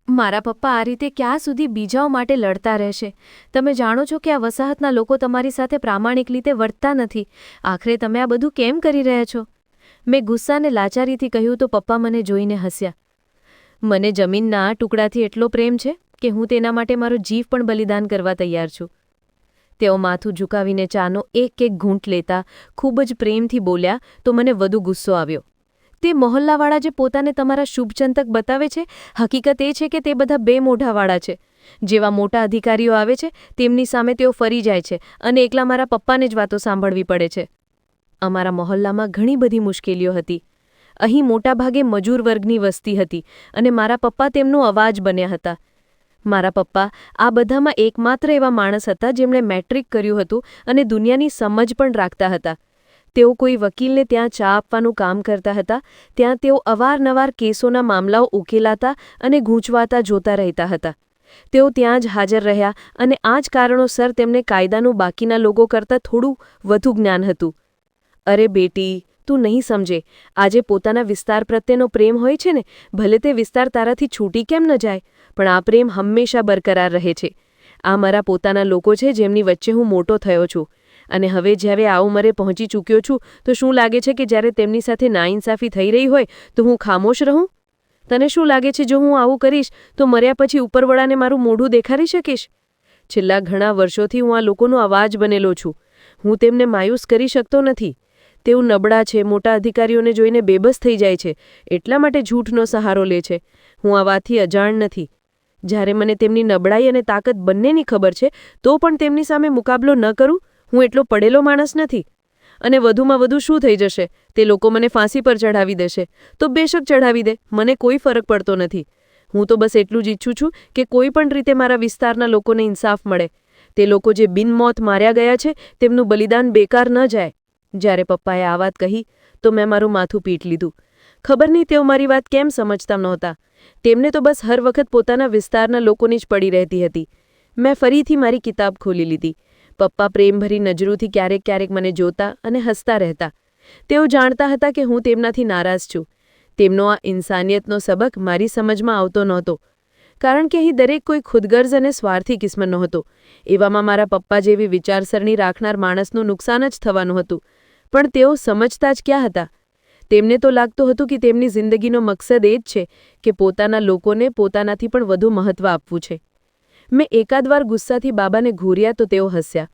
મારા પપ્પા આ રીતે ક્યાં સુધી બીજાઓ માટે લડતા રહેશે? તમે જાણો છો કે આ વસાહતના લોકો તમારી સાથે પ્રામાણિક રીતે વર્તતા નથી. આખરે તમે આ બધું કેમ કરી રહ્યા છો? મેં ગુસ્સાને લાચારીથી કહ્યું તો પપ્પા મને જોઈને હસ્યા. મને જમીનના આ ટુકડાથી એટલો પ્રેમ છે કે હું તેના માટે મારો જીવ પણ બલિદાન કરવા તૈયાર છું. તેઓ માથું ઝુકાવીને ચાનો એક એક ઘૂંટ લેતા ખૂબ જ પ્રેમથી બોલ્યા તો મને વધુ ગુસ્સો આવ્યો. તે મોહલ્લાવાળા જે પોતાને તમારા શુભચંતક બતાવે છે, હકીકત એ છે કે તે બધા બે મોઢાવાળા છે. જેવા મોટા અધિકારીઓ આવે છે તેમની સામે તેઓ ફરી જાય છે અને એકલા મારા પપ્પાને જ વાતો સાંભળવી પડે છે. અમારા મોહલ્લામાં ઘણી બધી મુશ્કેલીઓ હતી. અહીં મોટાભાગે મજૂર વર્ગની વસ્તી હતી અને મારા પપ્પા તેમનો અવાજ બન્યા હતા. મારા પપ્પા આ બધામાં એકમાત્ર એવા માણસ હતા જેમણે મેટ્રિક કર્યું હતું અને દુનિયાની સમજ પણ રાખતા હતા. તેઓ કોઈ વકીલને ત્યાં ચા આપવાનું કામ કરતા હતા. ત્યાં તેઓ અવારનવાર કેસોના મામલાઓ ઉકેલાતા અને ગૂંચવાતા જોતા રહેતા હતા. તેઓ ત્યાં જ હાજર રહ્યા અને આ જ કારણોસર તેમને કાયદાનું બાકીના લોકો કરતાં થોડું વધુ જ્ઞાન હતું. અરે બેટી, તું નહીં સમજે. આજે પોતાના વિસ્તાર પ્રત્યેનો પ્રેમ હોય છે ને, ભલે તે વિસ્તાર તારાથી છૂટી કેમ ન જાય, પણ આ પ્રેમ હંમેશા બરકરાર રહે છે. આ મારા પોતાના લોકો છે જેમની વચ્ચે હું મોટો થયો છું. અને હવે જ્યારે આ ઉંમરે પહોંચી ચૂક્યો છું તો શું લાગે છે કે જ્યારે તેમની સાથે નાઇન્સાફી થઈ રહી હોય તો હું ખામોશ રહું? તને શું લાગે છે જો હું આવું કરીશ તો મર્યા પછી ઉપરવાળાને મારું મોઢું દેખાડી શકીશ? છેલ્લા ઘણા વર્ષોથી હું આ લોકોનો અવાજ બનેલો છું. હું તેમને માયુસ કરી શકતો નથી. તેઓ નબળા છે, મોટા અધિકારીઓને જોઈને બેબસ થઈ જાય છે, એટલા માટે જૂઠનો સહારો લે છે. હું આ વાતથી અજાણ નથી. જ્યારે મને તેમની નબળાઈ અને તાકાત બંનેની ખબર છે તો પણ તેમની સામે મુકાબલો ન કરું, હું એટલો પડેલો માણસ નથી. અને વધુમાં વધુ શું થઈ જશે? તે લોકો મને ફાંસી પર ચઢાવી દેશે તો બેશક ચઢાવી દે, મને કોઈ ફરક પડતો નથી. હું તો બસ એટલું જ ઈચ્છું છું કે કોઈ પણ રીતે મારા વિસ્તારના લોકોને ઇન્સાફ મળે. તે લોકો જે બિનમોત માર્યા ગયા છે તેમનું બલિદાન બેકાર ન જાય. જ્યારે પપ્પાએ આ વાત કહી તો મેં મારું માથું પીટ લીધું. ખબર નહીં તેઓ મારી વાત કેમ સમજતા નહોતા. તેમને તો બસ હર વખત પોતાના વિસ્તારના લોકોની જ પડી રહેતી હતી. મેં ફરીથી મારી કિતાબ ખોલી લીધી. પપ્પા પ્રેમભરી નજરોથી ક્યારેક ક્યારેક મને જોતા અને હસતા રહેતા. તેઓ જાણતા હતા કે હું તેમનાથી નારાજ છું. તેમનો આ ઇન્સાનિયતનો સબક મારી સમજમાં આવતો નહોતો. કારણ કે અહીં દરેક કોઈ ખુદગર્જ અને સ્વાર્થી કિસ્મનો હતો. એવામાં મારા પપ્પા જેવી વિચારસરણી રાખનાર માણસનું નુકસાન જ થવાનું હતું. પણ તેઓ સમજતા જ ક્યાં હતા? તેમને તો લાગતું હતું કે તેમની જિંદગીનો મકસદ એ જ છે કે પોતાના લોકોને પોતાનાથી પણ વધુ મહત્વ આપવું છે. મેં એકાદ વાર ગુસ્સાથી બાબાને ઘૂર્યા તો તેઓ હસ્યા.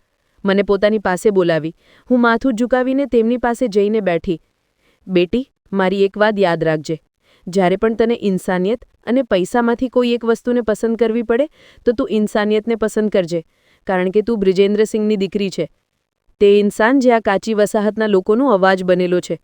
મને પોતાની પાસે બોલાવી. હું માથું ઝુકાવીને તેમની પાસે જઈને બેઠી. બેટી, મારી એક વાત યાદ રાખજે. જ્યારે પણ તને ઇન્સાનિયત અને પૈસામાંથી કોઈ એક વસ્તુને પસંદ કરવી પડે તો તું ઇન્સાનિયતને પસંદ કરજે, કારણ કે તું બ્રિજેન્દ્રસિંહની દીકરી છે. તે ઇન્સાન જે આ કાચી વસાહતના લોકોનો અવાજ બનેલો છે.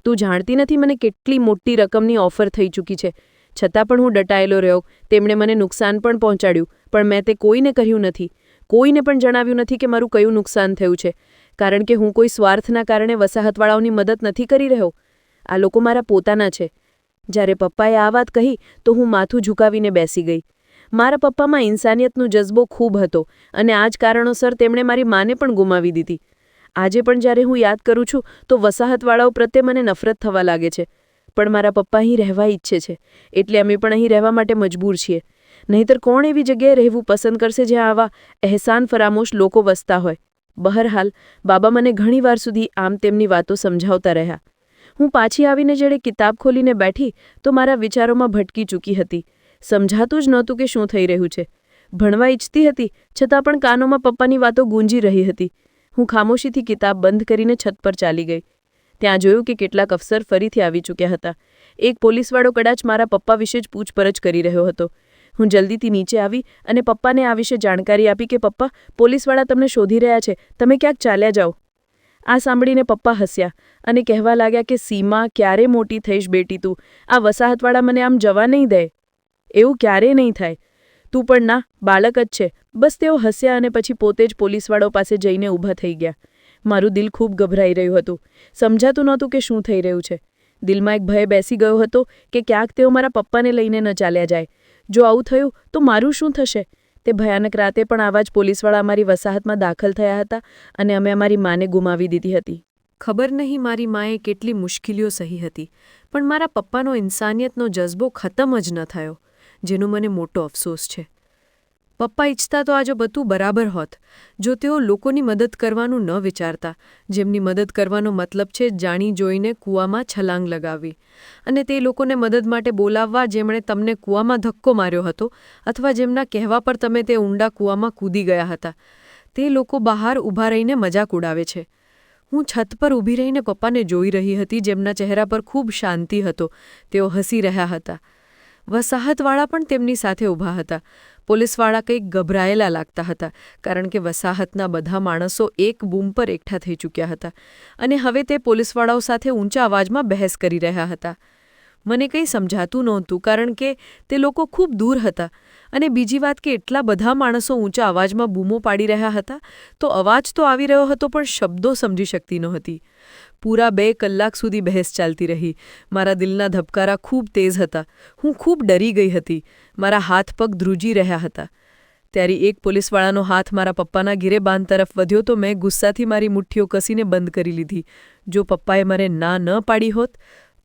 તું જાણતી નથી મને કેટલી મોટી રકમની ઓફર થઈ ચૂકી છે. છતાં પણ હું ડટાયેલો રહ્યો. તેમણે મને નુકસાન પણ પહોંચાડ્યું, પણ મેં તે કોઈને કહ્યું નથી. કોઈને પણ જણાવ્યું નથી કે મારું કયું નુકસાન થયું છે, કારણ કે હું કોઈ સ્વાર્થના કારણે વસાહતવાળાઓની મદદ નથી કરી રહ્યો. આ લોકો મારા પોતાના છે. જ્યારે પપ્પાએ આ વાત કહી તો હું માથું ઝુકાવીને બેસી ગઈ. મારા પપ્પામાં ઇન્સાનિયતનો જજ્બો ખૂબ હતો અને આ જ કારણોસર તેમણે મારી માને પણ ગુમાવી દીધી. આજે પણ જ્યારે હું યાદ કરું છું તો વસાહતવાળાઓ પ્રત્યે મને નફરત થવા લાગે છે. પણ મારા પપ્પા અહીં રહેવા ઈચ્છે છે, એટલે અમે પણ અહીં રહેવા માટે મજબૂર છીએ. નહીંતર કોણ એવી જગ્યાએ રહેવું પસંદ કરશે જ્યાં આવા અહેસાન ફરામોશ લોકો વસતા હોય? બહરહાલ, બાબા મને ઘણીવાર સુધી આમ તેમની વાતો સમજાવતા રહ્યા. હું પાછી આવીને જેડે કિતાબ ખોલીને બેઠી તો મારા વિચારોમાં ભટકી ચૂકી હતી. સમજાતું જ નહોતું કે શું થઈ રહ્યું છે. ભણવા ઈચ્છતી હતી, છતાં પણ કાનોમાં પપ્પાની વાતો ગૂંજી રહી હતી. હું ખામોશીથી કિતાબ બંધ કરીને છત પર ચાલી ગઈ. ત્યાં જોયું કે કેટલાક અફસર ફરીથી આવી ચૂક્યા હતા. એક પોલીસવાળો કદાચ મારા પપ્પા વિશે જ પૂછપરછ કરી રહ્યો હતો. હું જલ્દીથી નીચે આવી અને પપ્પાને આ વિશે જાણકારી આપી કે પપ્પા, પોલીસવાળા તમને શોધી રહ્યા છે, તમે ક્યાંક ચાલ્યા જાઓ. આ સાંભળીને પપ્પા હસ્યા અને કહેવા લાગ્યા કે સીમા, ક્યારે મોટી થઈશ બેટી તું? આ વસાહતવાળા મને આમ જવા નહીં દે. એવું ક્યારેય નહીં થાય. તું પણ ના, બાળક જ છે. બસ તેઓ હસ્યા અને પછી પોતે જ પોલીસવાળો પાસે જઈને ઊભા થઈ ગયા. મારું દિલ ખૂબ ગભરાઈ રહ્યું હતું. સમજાતું નહોતું કે શું થઈ રહ્યું છે. દિલમાં એક ભય બેસી ગયો હતો કે ક્યાંક તેઓ મારા પપ્પાને લઈને ન ચાલ્યા જાય. જો આવું થયું તો મારું શું થશે? તે ભયાનક રાતે પણ આવા જ પોલીસવાળા અમારી વસાહતમાં દાખલ થયા હતા અને અમે અમારી માને ગુમાવી દીધી હતી. ખબર નહીં મારી માએ કેટલી મુશ્કેલીઓ સહી હતી, પણ મારા પપ્પાનો ઇન્સાનિયતનો જજ્બો ખતમ જ ન થયો. જેનો મને મોટો અફસોસ છે. પપ્પા ઈચ્છતા તો આજે બધું બરાબર હોત જો તેઓ લોકોની મદદ કરવાનું ન વિચારતા, જેમની મદદ કરવાનો મતલબ છે જાણી જોઈને કૂવામાં છલાંગ લગાવવી, અને તે લોકોને મદદ માટે બોલાવવા જેમણે તમને કૂવામાં ધક્કો માર્યો હતો અથવા જેમના કહેવા પર તમે તે ઊંડા કૂવામાં કૂદી ગયા હતા. તે લોકો બહાર ઊભા રહીને મજાક ઉડાવે છે. હું છત પર ઊભી રહીને પપ્પાને જોઈ રહી હતી, જેમના ચહેરા પર ખૂબ શાંતિ હતો. તેઓ હસી રહ્યા હતા. વસાહતવાળા પણ તેમની સાથે ઊભા હતા. પોલીસવાળા કંઈક ગભરાયેલા લાગતા હતા, કારણ કે વસાહતના બધા માણસો એક બૂમ પર એકઠા થઈ ચૂક્યા હતા અને હવે તે પોલીસવાળાઓ સાથે ઊંચા અવાજમાં બહેસ કરી રહ્યા હતા. મને કંઈ સમજાતું નહોતું, કારણ કે તે લોકો ખૂબ દૂર હતા અને બીજી વાત કે એટલા બધા માણસો ઊંચા અવાજમાં બૂમો પાડી રહ્યા હતા તો અવાજ તો આવી રહ્યો હતો પણ શબ્દો સમજી શકતી નહોતી. પૂરા 2 કલાક સુધી બહેસ ચાલતી રહી. મારા દિલના ધબકારા ખૂબ તેજ હતા. હું ખૂબ ડરી ગઈ હતી. મારા હાથ પગ ધ્રુજી રહ્યા હતા. ત્યારે એક પોલીસવાળાનો હાથ મારા પપ્પાના ગિરેબાન તરફ વધ્યો તો મેં ગુસ્સાથી મારી મુઠ્ઠીઓ કસીને બંધ કરી લીધી. જો પપ્પાએ મારે ના ન પાડી હોત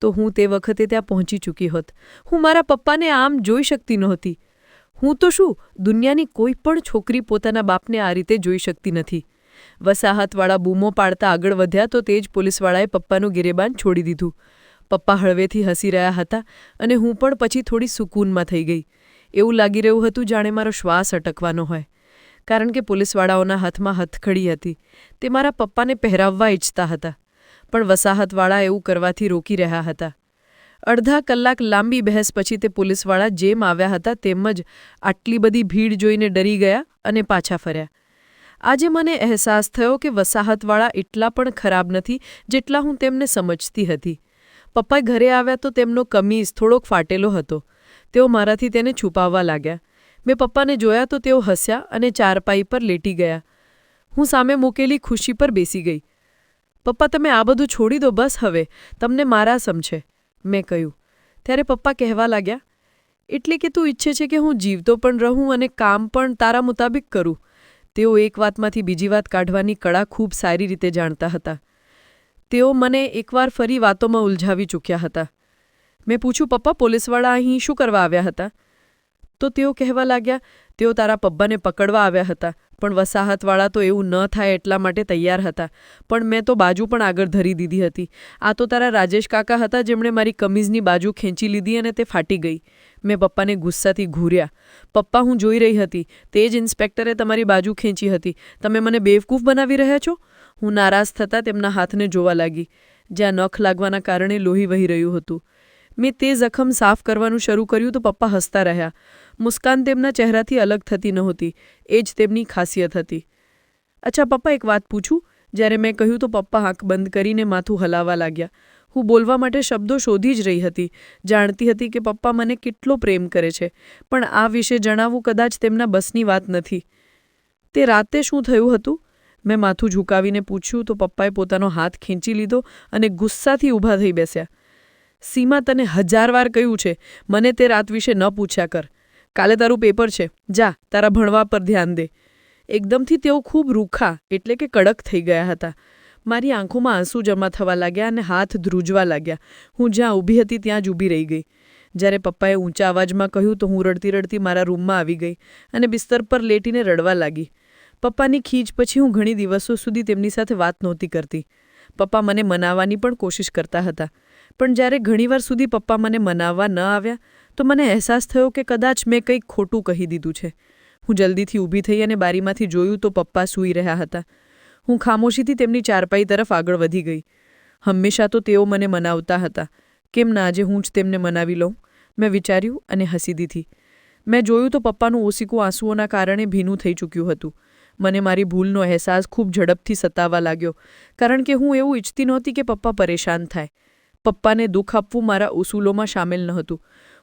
તો હું તે વખતે ત્યાં પહોંચી ચૂકી હોત. હું મારા પપ્પાને આમ જોઈ શકતી નહોતી. હું તો શું, દુનિયાની કોઈ પણ છોકરી પોતાના બાપને આ રીતે જોઈ શકતી નથી. વસાહતવાળા બૂમો પાડતા આગળ વધ્યા તો તે જ પોલીસવાળાએ પપ્પાનું ગિરેબાન છોડી દીધું. પપ્પા હળવેથી હસી રહ્યા હતા અને હું પણ પછી થોડી સુકૂનમાં થઈ ગઈ. એવું લાગી રહ્યું હતું જાણે મારો શ્વાસ અટકવાનો હોય, કારણ કે પોલીસવાળાઓના હાથમાં હથકડી હતી. તે મારા પપ્પાને પહેરાવવા ઈચ્છતા હતા, પણ વસાહતવાળા એવું કરવાથી રોકી રહ્યા હતા. અડધા કલાક લાંબી બહેસ પછી તે પોલીસવાળા જેમ આવ્યા હતા તેમ જ આટલી બધી ભીડ જોઈને ડરી ગયા અને પાછા ફર્યા. આજે મને અહેસાસ થયો કે વસાહતવાળા એટલા પણ ખરાબ નથી જેટલા હું તેમને સમજતી હતી. પપ્પા ઘરે આવ્યા તો તેમનો કમીઝ થોડોક ફાટેલો હતો. તેઓ મારાથી તેને છુપાવવા લાગ્યા. મેં પપ્પાને જોયા તો તેઓ હસ્યા અને ચારપાઈ પર લેટી ગયા. હું સામે મૂકેલી ખુરશી પર બેસી ગઈ. પપ્પા, તમે આ બધું છોડી દો બસ હવે, તમને મારા સમશે, મેં કહ્યું. ત્યારે પપ્પા કહેવા લાગ્યા, એટલે કે તું ઈચ્છે છે કે હું જીવતો પણ રહું અને કામ પણ તારા મુતાબિક કરું. તેઓ એક વાતમાંથી બીજી વાત કાઢવાની કળા ખૂબ સારી રીતે જાણતા હતા. તેઓ મને એકવાર ફરી વાતોમાં ઉલઝાવી ચૂક્યા હતા. મેં પૂછ્યું, પપ્પા, પોલીસવાળા અહીં શું કરવા આવ્યા હતા? તો તેઓ કહેવા લાગ્યા, તેઓ તારા પપ્પાને પકડવા આવ્યા હતા, પણ વસાહતવાળા તો એવું ન થાય એટલા માટે તૈયાર હતા. પણ મેં તો બાજુ પણ આગળ ધરી દીધી હતી. આ તો તારા રાજેશ કાકા હતા જેમણે મારી કમીઝની બાજુ ખેંચી લીધી અને તે ફાટી ગઈ. મેં પપ્પાને ગુસ્સાથી ઘૂર્યા. પપ્પા, હું જોઈ રહી હતી. તે જ ઇન્સ્પેક્ટરે તમારી બાજુ ખેંચી હતી. તમે મને બેવકૂફ બનાવી રહ્યા છો? હું નારાજ થતાં તેમના હાથને જોવા લાગી, જ્યાં નખ લાગવાના કારણે લોહી વહી રહ્યું હતું. મેં તે જખમ સાફ કરવાનું શરૂ કર્યું તો પપ્પા હસતા રહ્યા. મુસ્કાન તેમના ચહેરાથી અલગ થતી નહોતી. એ જ તેમની ખાસિયત હતી. અચ્છા પપ્પા, એક વાત પૂછું? જ્યારે મેં કહ્યું તો પપ્પા આંખ બંધ કરીને માથું હલાવવા લાગ્યા. હું બોલવા માટે શબ્દો શોધી જ રહી હતી. જાણતી હતી કે પપ્પા મને કેટલો પ્રેમ કરે છે, પણ આ વિશે જણાવવું કદાચ તેમના બસની વાત નથી. તે રાતે શું થયું હતું? મેં માથું ઝુકાવીને પૂછ્યું તો પપ્પાએ પોતાનો હાથ ખેંચી લીધો અને ગુસ્સાથી ઊભા થઈ બેસ્યા. સીમા, તને 1000 વાર કહ્યું છે, મને તે રાત વિશે ન પૂછ્યા કર. કાલે તારું પેપર છે, જા તારા ભણવા પર ધ્યાન દે. એકદમથી તેઓ ખૂબ રૂખા એટલે કે કડક થઈ ગયા હતા. મારી આંખોમાં આંસુ જમા થવા લાગ્યા અને હાથ ધ્રુજવા લાગ્યા. હું જ્યાં ઊભી હતી ત્યાં જ ઊભી રહી ગઈ. જ્યારે પપ્પાએ ઊંચા અવાજમાં કહ્યું તો હું રડતી રડતી મારા રૂમમાં આવી ગઈ અને બિસ્તર પર લેટીને રડવા લાગી. પપ્પાની ખીજ પછી હું ઘણી દિવસો સુધી તેમની સાથે વાત નહોતી કરતી. પપ્પા મને મનાવવાની પણ કોશિશ કરતા હતા, પણ જ્યારે ઘણીવાર સુધી પપ્પા મને મનાવવા ન આવ્યા તો મને અહેસાસ થયો કે કદાચ મેં કંઈક ખોટું કહી દીધું છે. હું જલ્દીથી ઊભી થઈ અને બારીમાંથી જોયું તો પપ્પા સૂઈ રહ્યા હતા. હું ખામોશીથી તેમની ચારપાઈ તરફ આગળ વધી ગઈ. હંમેશા તો તેઓ મને મનાવતા હતા, કેમ ના આજે હું જ તેમને મનાવી લઉં? મેં વિચાર્યું અને હસી દીધી. મેં જોયું તો પપ્પાનું ઓસીકું આંસુઓના કારણે ભીનું થઈ ચૂક્યું હતું. મને મારી ભૂલનો અહેસાસ ખૂબ ઝડપથી સતાવવા લાગ્યો, કારણ કે હું એવું ઈચ્છતી નહોતી કે પપ્પા પરેશાન થાય. પપ્પાને દુઃખ આપવું મારા ઉસૂલોમાં સામેલ નહોતું.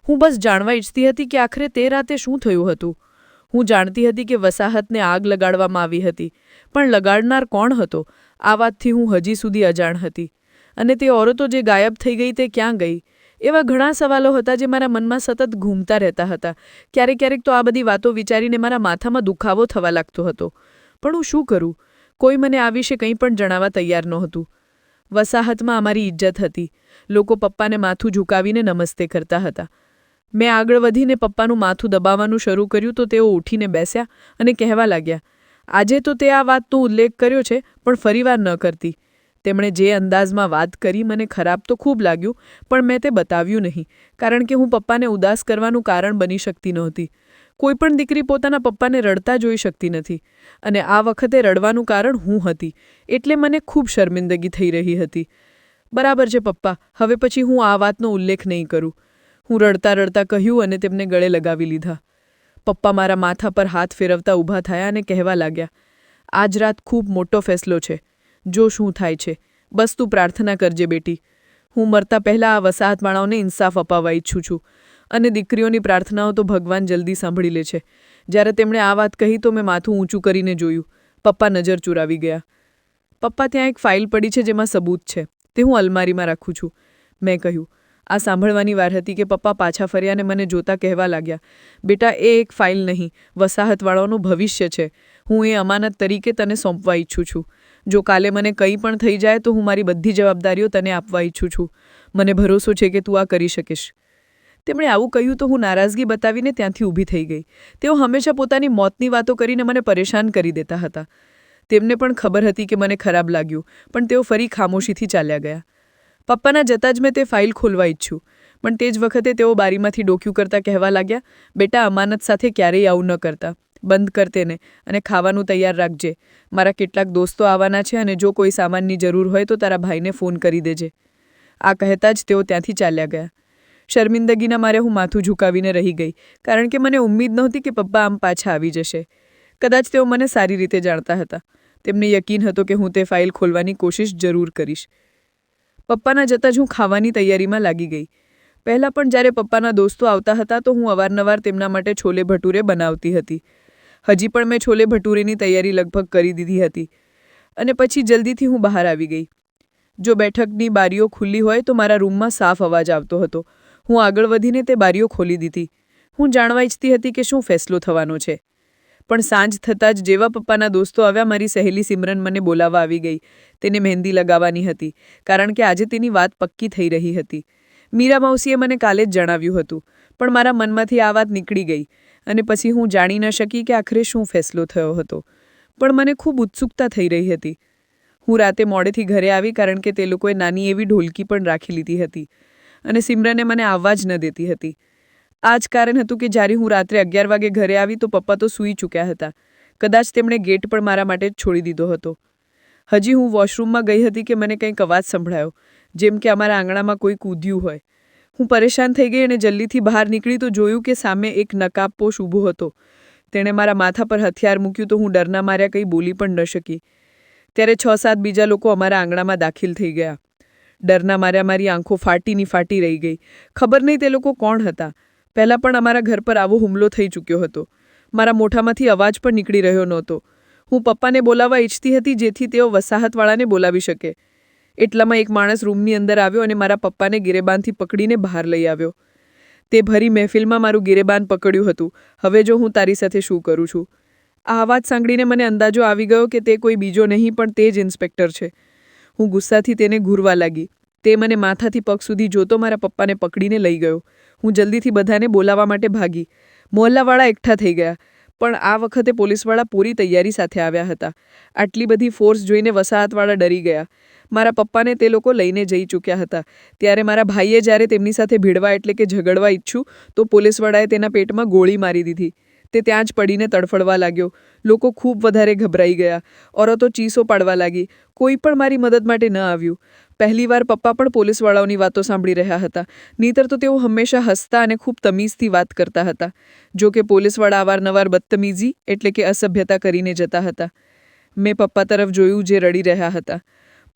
હું બસ જાણવા ઈચ્છતી હતી કે આખરે તે રાતે શું થયું હતું. હું જાણતી હતી કે વસાહતને આગ લગાડવામાં આવી હતી, પણ લગાડનાર કોણ હતો આ વાતથી હું હજી સુધી અજાણ હતી. અને તે ઓરતો જે ગાયબ થઈ ગઈ તે ક્યાં ગઈ? એવા ઘણા સવાલો હતા જે મારા મનમાં સતત ઘૂમતા રહેતા હતા. ક્યારેક ક્યારેક તો આ બધી વાતો વિચારીને મારા માથામાં દુખાવો થવા લાગતો હતો. પણ હું શું કરું? કોઈ મને આ વિશે કંઈ પણ જણાવવા તૈયાર નહોતું. વસાહતમાં અમારી ઇજ્જત હતી. લોકો પપ્પાને માથું ઝુકાવીને નમસ્તે કરતા હતા. મેં આગળ વધીને પપ્પાનું માથું દબાવવાનું શરૂ કર્યું તો તેઓ ઉઠીને બેસ્યા અને કહેવા લાગ્યા, આજે તો તે આ વાતનો ઉલ્લેખ કર્યો છે પણ ફરીવાર ન કરતી. તેમણે જે અંદાજમાં વાત કરી મને ખરાબ તો ખૂબ લાગ્યું, પણ મેં તે બતાવ્યું નહીં, કારણ કે હું પપ્પાને ઉદાસ કરવાનું કારણ બની શકતી નહોતી. કોઈ પણ દીકરી પોતાના પપ્પાને રડતા જોઈ શકતી નથી, અને આ વખતે રડવાનું કારણ હું હતી, એટલે મને ખૂબ શર્મિંદગી થઈ રહી હતી. બરાબર છે પપ્પા, હવે પછી હું આ વાતનો ઉલ્લેખ નહીં કરું. હું રડતા રડતા કહ્યું અને તેમને ગળે લગાવી લીધા. પપ્પા મારા માથા પર હાથ ફેરવતા ઊભા થયા અને કહેવા લાગ્યા, આજ રાત ખૂબ મોટો ફેસલો છે. જો શું થાય છે, બસ તું પ્રાર્થના કરજે બેટી. હું મરતા પહેલાં આ વસાહતવાળાઓને ઇન્સાફ અપાવવા ઈચ્છું છું, અને દીકરીઓની પ્રાર્થનાઓ તો ભગવાન જલ્દી સાંભળી લે છે. જ્યારે તેમણે આ વાત કહી તો મેં માથું ઊંચું કરીને જોયું. પપ્પા નજર ચુરાવી ગયા. પપ્પા, ત્યાં એક ફાઇલ પડી છે જેમાં સબૂત છે, તે હું અલમારીમાં રાખું છું. મેં કહ્યું. આ સાંભળવાની વાર હતી કે પપ્પા પાછા ફર્યા અને મને જોતા કહેવા લાગ્યા, બેટા, એ એક ફાઇલ નહીં, વસાહતવાળાઓનું ભવિષ્ય છે. હું એ અમાનત તરીકે તને સોંપવા ઈચ્છું છું. જો કાલે મને કંઈ પણ થઈ જાય તો હું મારી બધી જવાબદારીઓ તને આપવા ઈચ્છું છું. મને ભરોસો છે કે તું આ કરી શકીશ. તેમણે આવું કહ્યું તો હું નારાજગી બતાવીને ત્યાંથી ઊભી થઈ ગઈ. તેઓ હંમેશા પોતાની મોતની વાતો કરીને મને પરેશાન કરી દેતા હતા. તેમને પણ ખબર હતી કે મને ખરાબ લાગ્યું, પણ તેઓ ફરી ખામોશીથી ચાલ્યા ગયા. પપ્પાના જતાં જ મેં તે ફાઇલ ખોલવા ઈચ્છું, પણ તે જ વખતે તેઓ બારીમાંથી ડોક્યું કરતા કહેવા લાગ્યા, બેટા, અમાનત સાથે ક્યારેય આવું ન કરતા. બંધ કર તેને અને ખાવાનું તૈયાર રાખજે. મારા કેટલાક દોસ્તો આવવાના છે અને જો કોઈ સામાનની જરૂર હોય તો તારા ભાઈને ફોન કરી દેજે. આ કહેતા જ તેઓ ત્યાંથી ચાલ્યા ગયા. શર્મિંદગીના મારે હું માથું ઝુકાવીને રહી ગઈ, કારણ કે મને ઉમ્મીદ નહોતી કે પપ્પા આમ પાછા આવી જશે. કદાચ તેઓ મને સારી રીતે જાણતા હતા. તેમને યકીન હતો કે હું તે ફાઇલ ખોલવાની કોશિશ જરૂર કરીશ. પપ્પાના જતાં જ હું ખાવાની તૈયારીમાં લાગી ગઈ. પહેલાં પણ જ્યારે પપ્પાના દોસ્તો આવતા હતા તો હું અવારનવાર તેમના માટે છોલે ભટુરે બનાવતી હતી. હજી પણ મેં છોલે ભટુરેની તૈયારી લગભગ કરી દીધી હતી, અને પછી જલ્દીથી હું બહાર આવી ગઈ. જો બેઠકની બારીઓ ખુલ્લી હોય તો મારા રૂમમાં સાફ અવાજ આવતો હતો. હું આગળ વધીને તે બારીઓ ખોલી દીધી. હું જાણવા ઈચ્છતી હતી કે શું ફેસલો થવાનો છે. પણ સાંજ થતાં જ જેવા પપ્પાના દોસ્તો આવ્યા, મારી સહેલી સિમરન મને બોલાવવા આવી ગઈ. તેને મહેંદી લગાવવાની હતી, કારણ કે આજે તેની વાત પક્કી થઈ રહી હતી. મીરા માવસીએ મને કાલે જ જણાવ્યું હતું, પણ મારા મનમાંથી આ વાત નીકળી ગઈ, અને પછી હું જાણી ન શકી કે આખરે શું ફેસલો થયો હતો. પણ મને ખૂબ ઉત્સુકતા થઈ રહી હતી. હું રાતે મોડેથી ઘરે આવી, કારણ કે તે લોકોએ નાની એવી ઢોલકી પણ રાખી લીધી હતી, અને સિમરને મને આવવા જ ન દેતી હતી. આ જ કારણ હતું કે જ્યારે હું રાત્રે 11 વાગે ઘરે આવી તો પપ્પા તો સૂઈ ચૂક્યા હતા. કદાચ તેમણે ગેટ પણ મારા માટે જ છોડી દીધો હતો. હજી હું વોશરૂમમાં ગઈ હતી કે મને કંઈક અવાજ સંભળાયો, જેમ કે અમારા આંગણામાં કોઈ કૂદ્યું હોય. હું પરેશાન થઈ ગઈ અને જલ્દીથી બહાર નીકળી તો જોયું કે સામે એક નકાબપોશ ઊભો હતો. તેણે મારા માથા પર હથિયાર મૂક્યું તો હું ડરના માર્યા કંઈ બોલી પણ ન શકી. ત્યારે 6-7 બીજા લોકો અમારા આંગણામાં દાખલ થઈ ગયા. ડરના માર્યા મારી આંખો ફાટી રહી ગઈ. ખબર નહીં તે લોકો કોણ હતા. પહેલાં પણ અમારા ઘર પર આવો હુમલો થઈ ચૂક્યો હતો. મારા મોઢામાંથી અવાજ પણ નીકળી રહ્યો નહોતો. હું પપ્પાને બોલાવવા ઈચ્છતી હતી જેથી તેઓ વસાહતવાળાને બોલાવી શકે. એટલામાં એક માણસ રૂમની અંદર આવ્યો અને મારા પપ્પાને ગિરેબાનથી પકડીને બહાર લઈ આવ્યો. તે ભરી મહેફિલમાં મારું ગિરેબાન પકડ્યું હતું. હવે જો હું તારી સાથે શું કરું છું? આ અવાજ સાંભળીને મને અંદાજો આવી ગયો કે તે કોઈ બીજો નહીં પણ તે જ ઇન્સ્પેક્ટર છે. હું ગુસ્સાથી તેને ઘૂરવા લાગી. તે મને માથાથી પગ સુધી જોતો મારા પપ્પાને પકડીને લઈ ગયો. હું જલ્દીથી બધાને બોલાવવા માટે ભાગી. મોહલ્લાવાળા એકઠા થઈ ગયા, પણ આ વખતે પોલીસવાળા પૂરી તૈયારી સાથે આવ્યા હતા. આટલી બધી ફોર્સ જોઈને વસાહતવાળા ડરી ગયા. મારા પપ્પાને તે લોકો લઈને જઈ ચૂક્યા હતા. ત્યારે મારા ભાઈએ જ્યારે તેમની સાથે ભીડવા એટલે કે ઝઘડવા ઈચ્છું તો પોલીસવાળાએ તેના પેટમાં ગોળી મારી દીધી. તે ત્યાં જ પડીને તડફડવા લાગ્યો. લોકો ખૂબ વધારે ગભરાઈ ગયા. ઓરતો ચીસો પાડવા લાગી. કોઈ પણ મારી મદદ માટે ન આવ્યું. પહેલીવાર પપ્પા પણ પોલીસવાળાઓની વાતો સાંભળી રહ્યા હતા. નહીંતર તો તેઓ હંમેશા હસતા અને ખૂબ તમીઝથી વાત કરતા હતા. જો કે પોલીસવાળા અવારનવાર બદતમીઝી એટલે કે અસભ્યતા કરીને જતા હતા. મેં પપ્પા તરફ જોયું જે રડી રહ્યા હતા.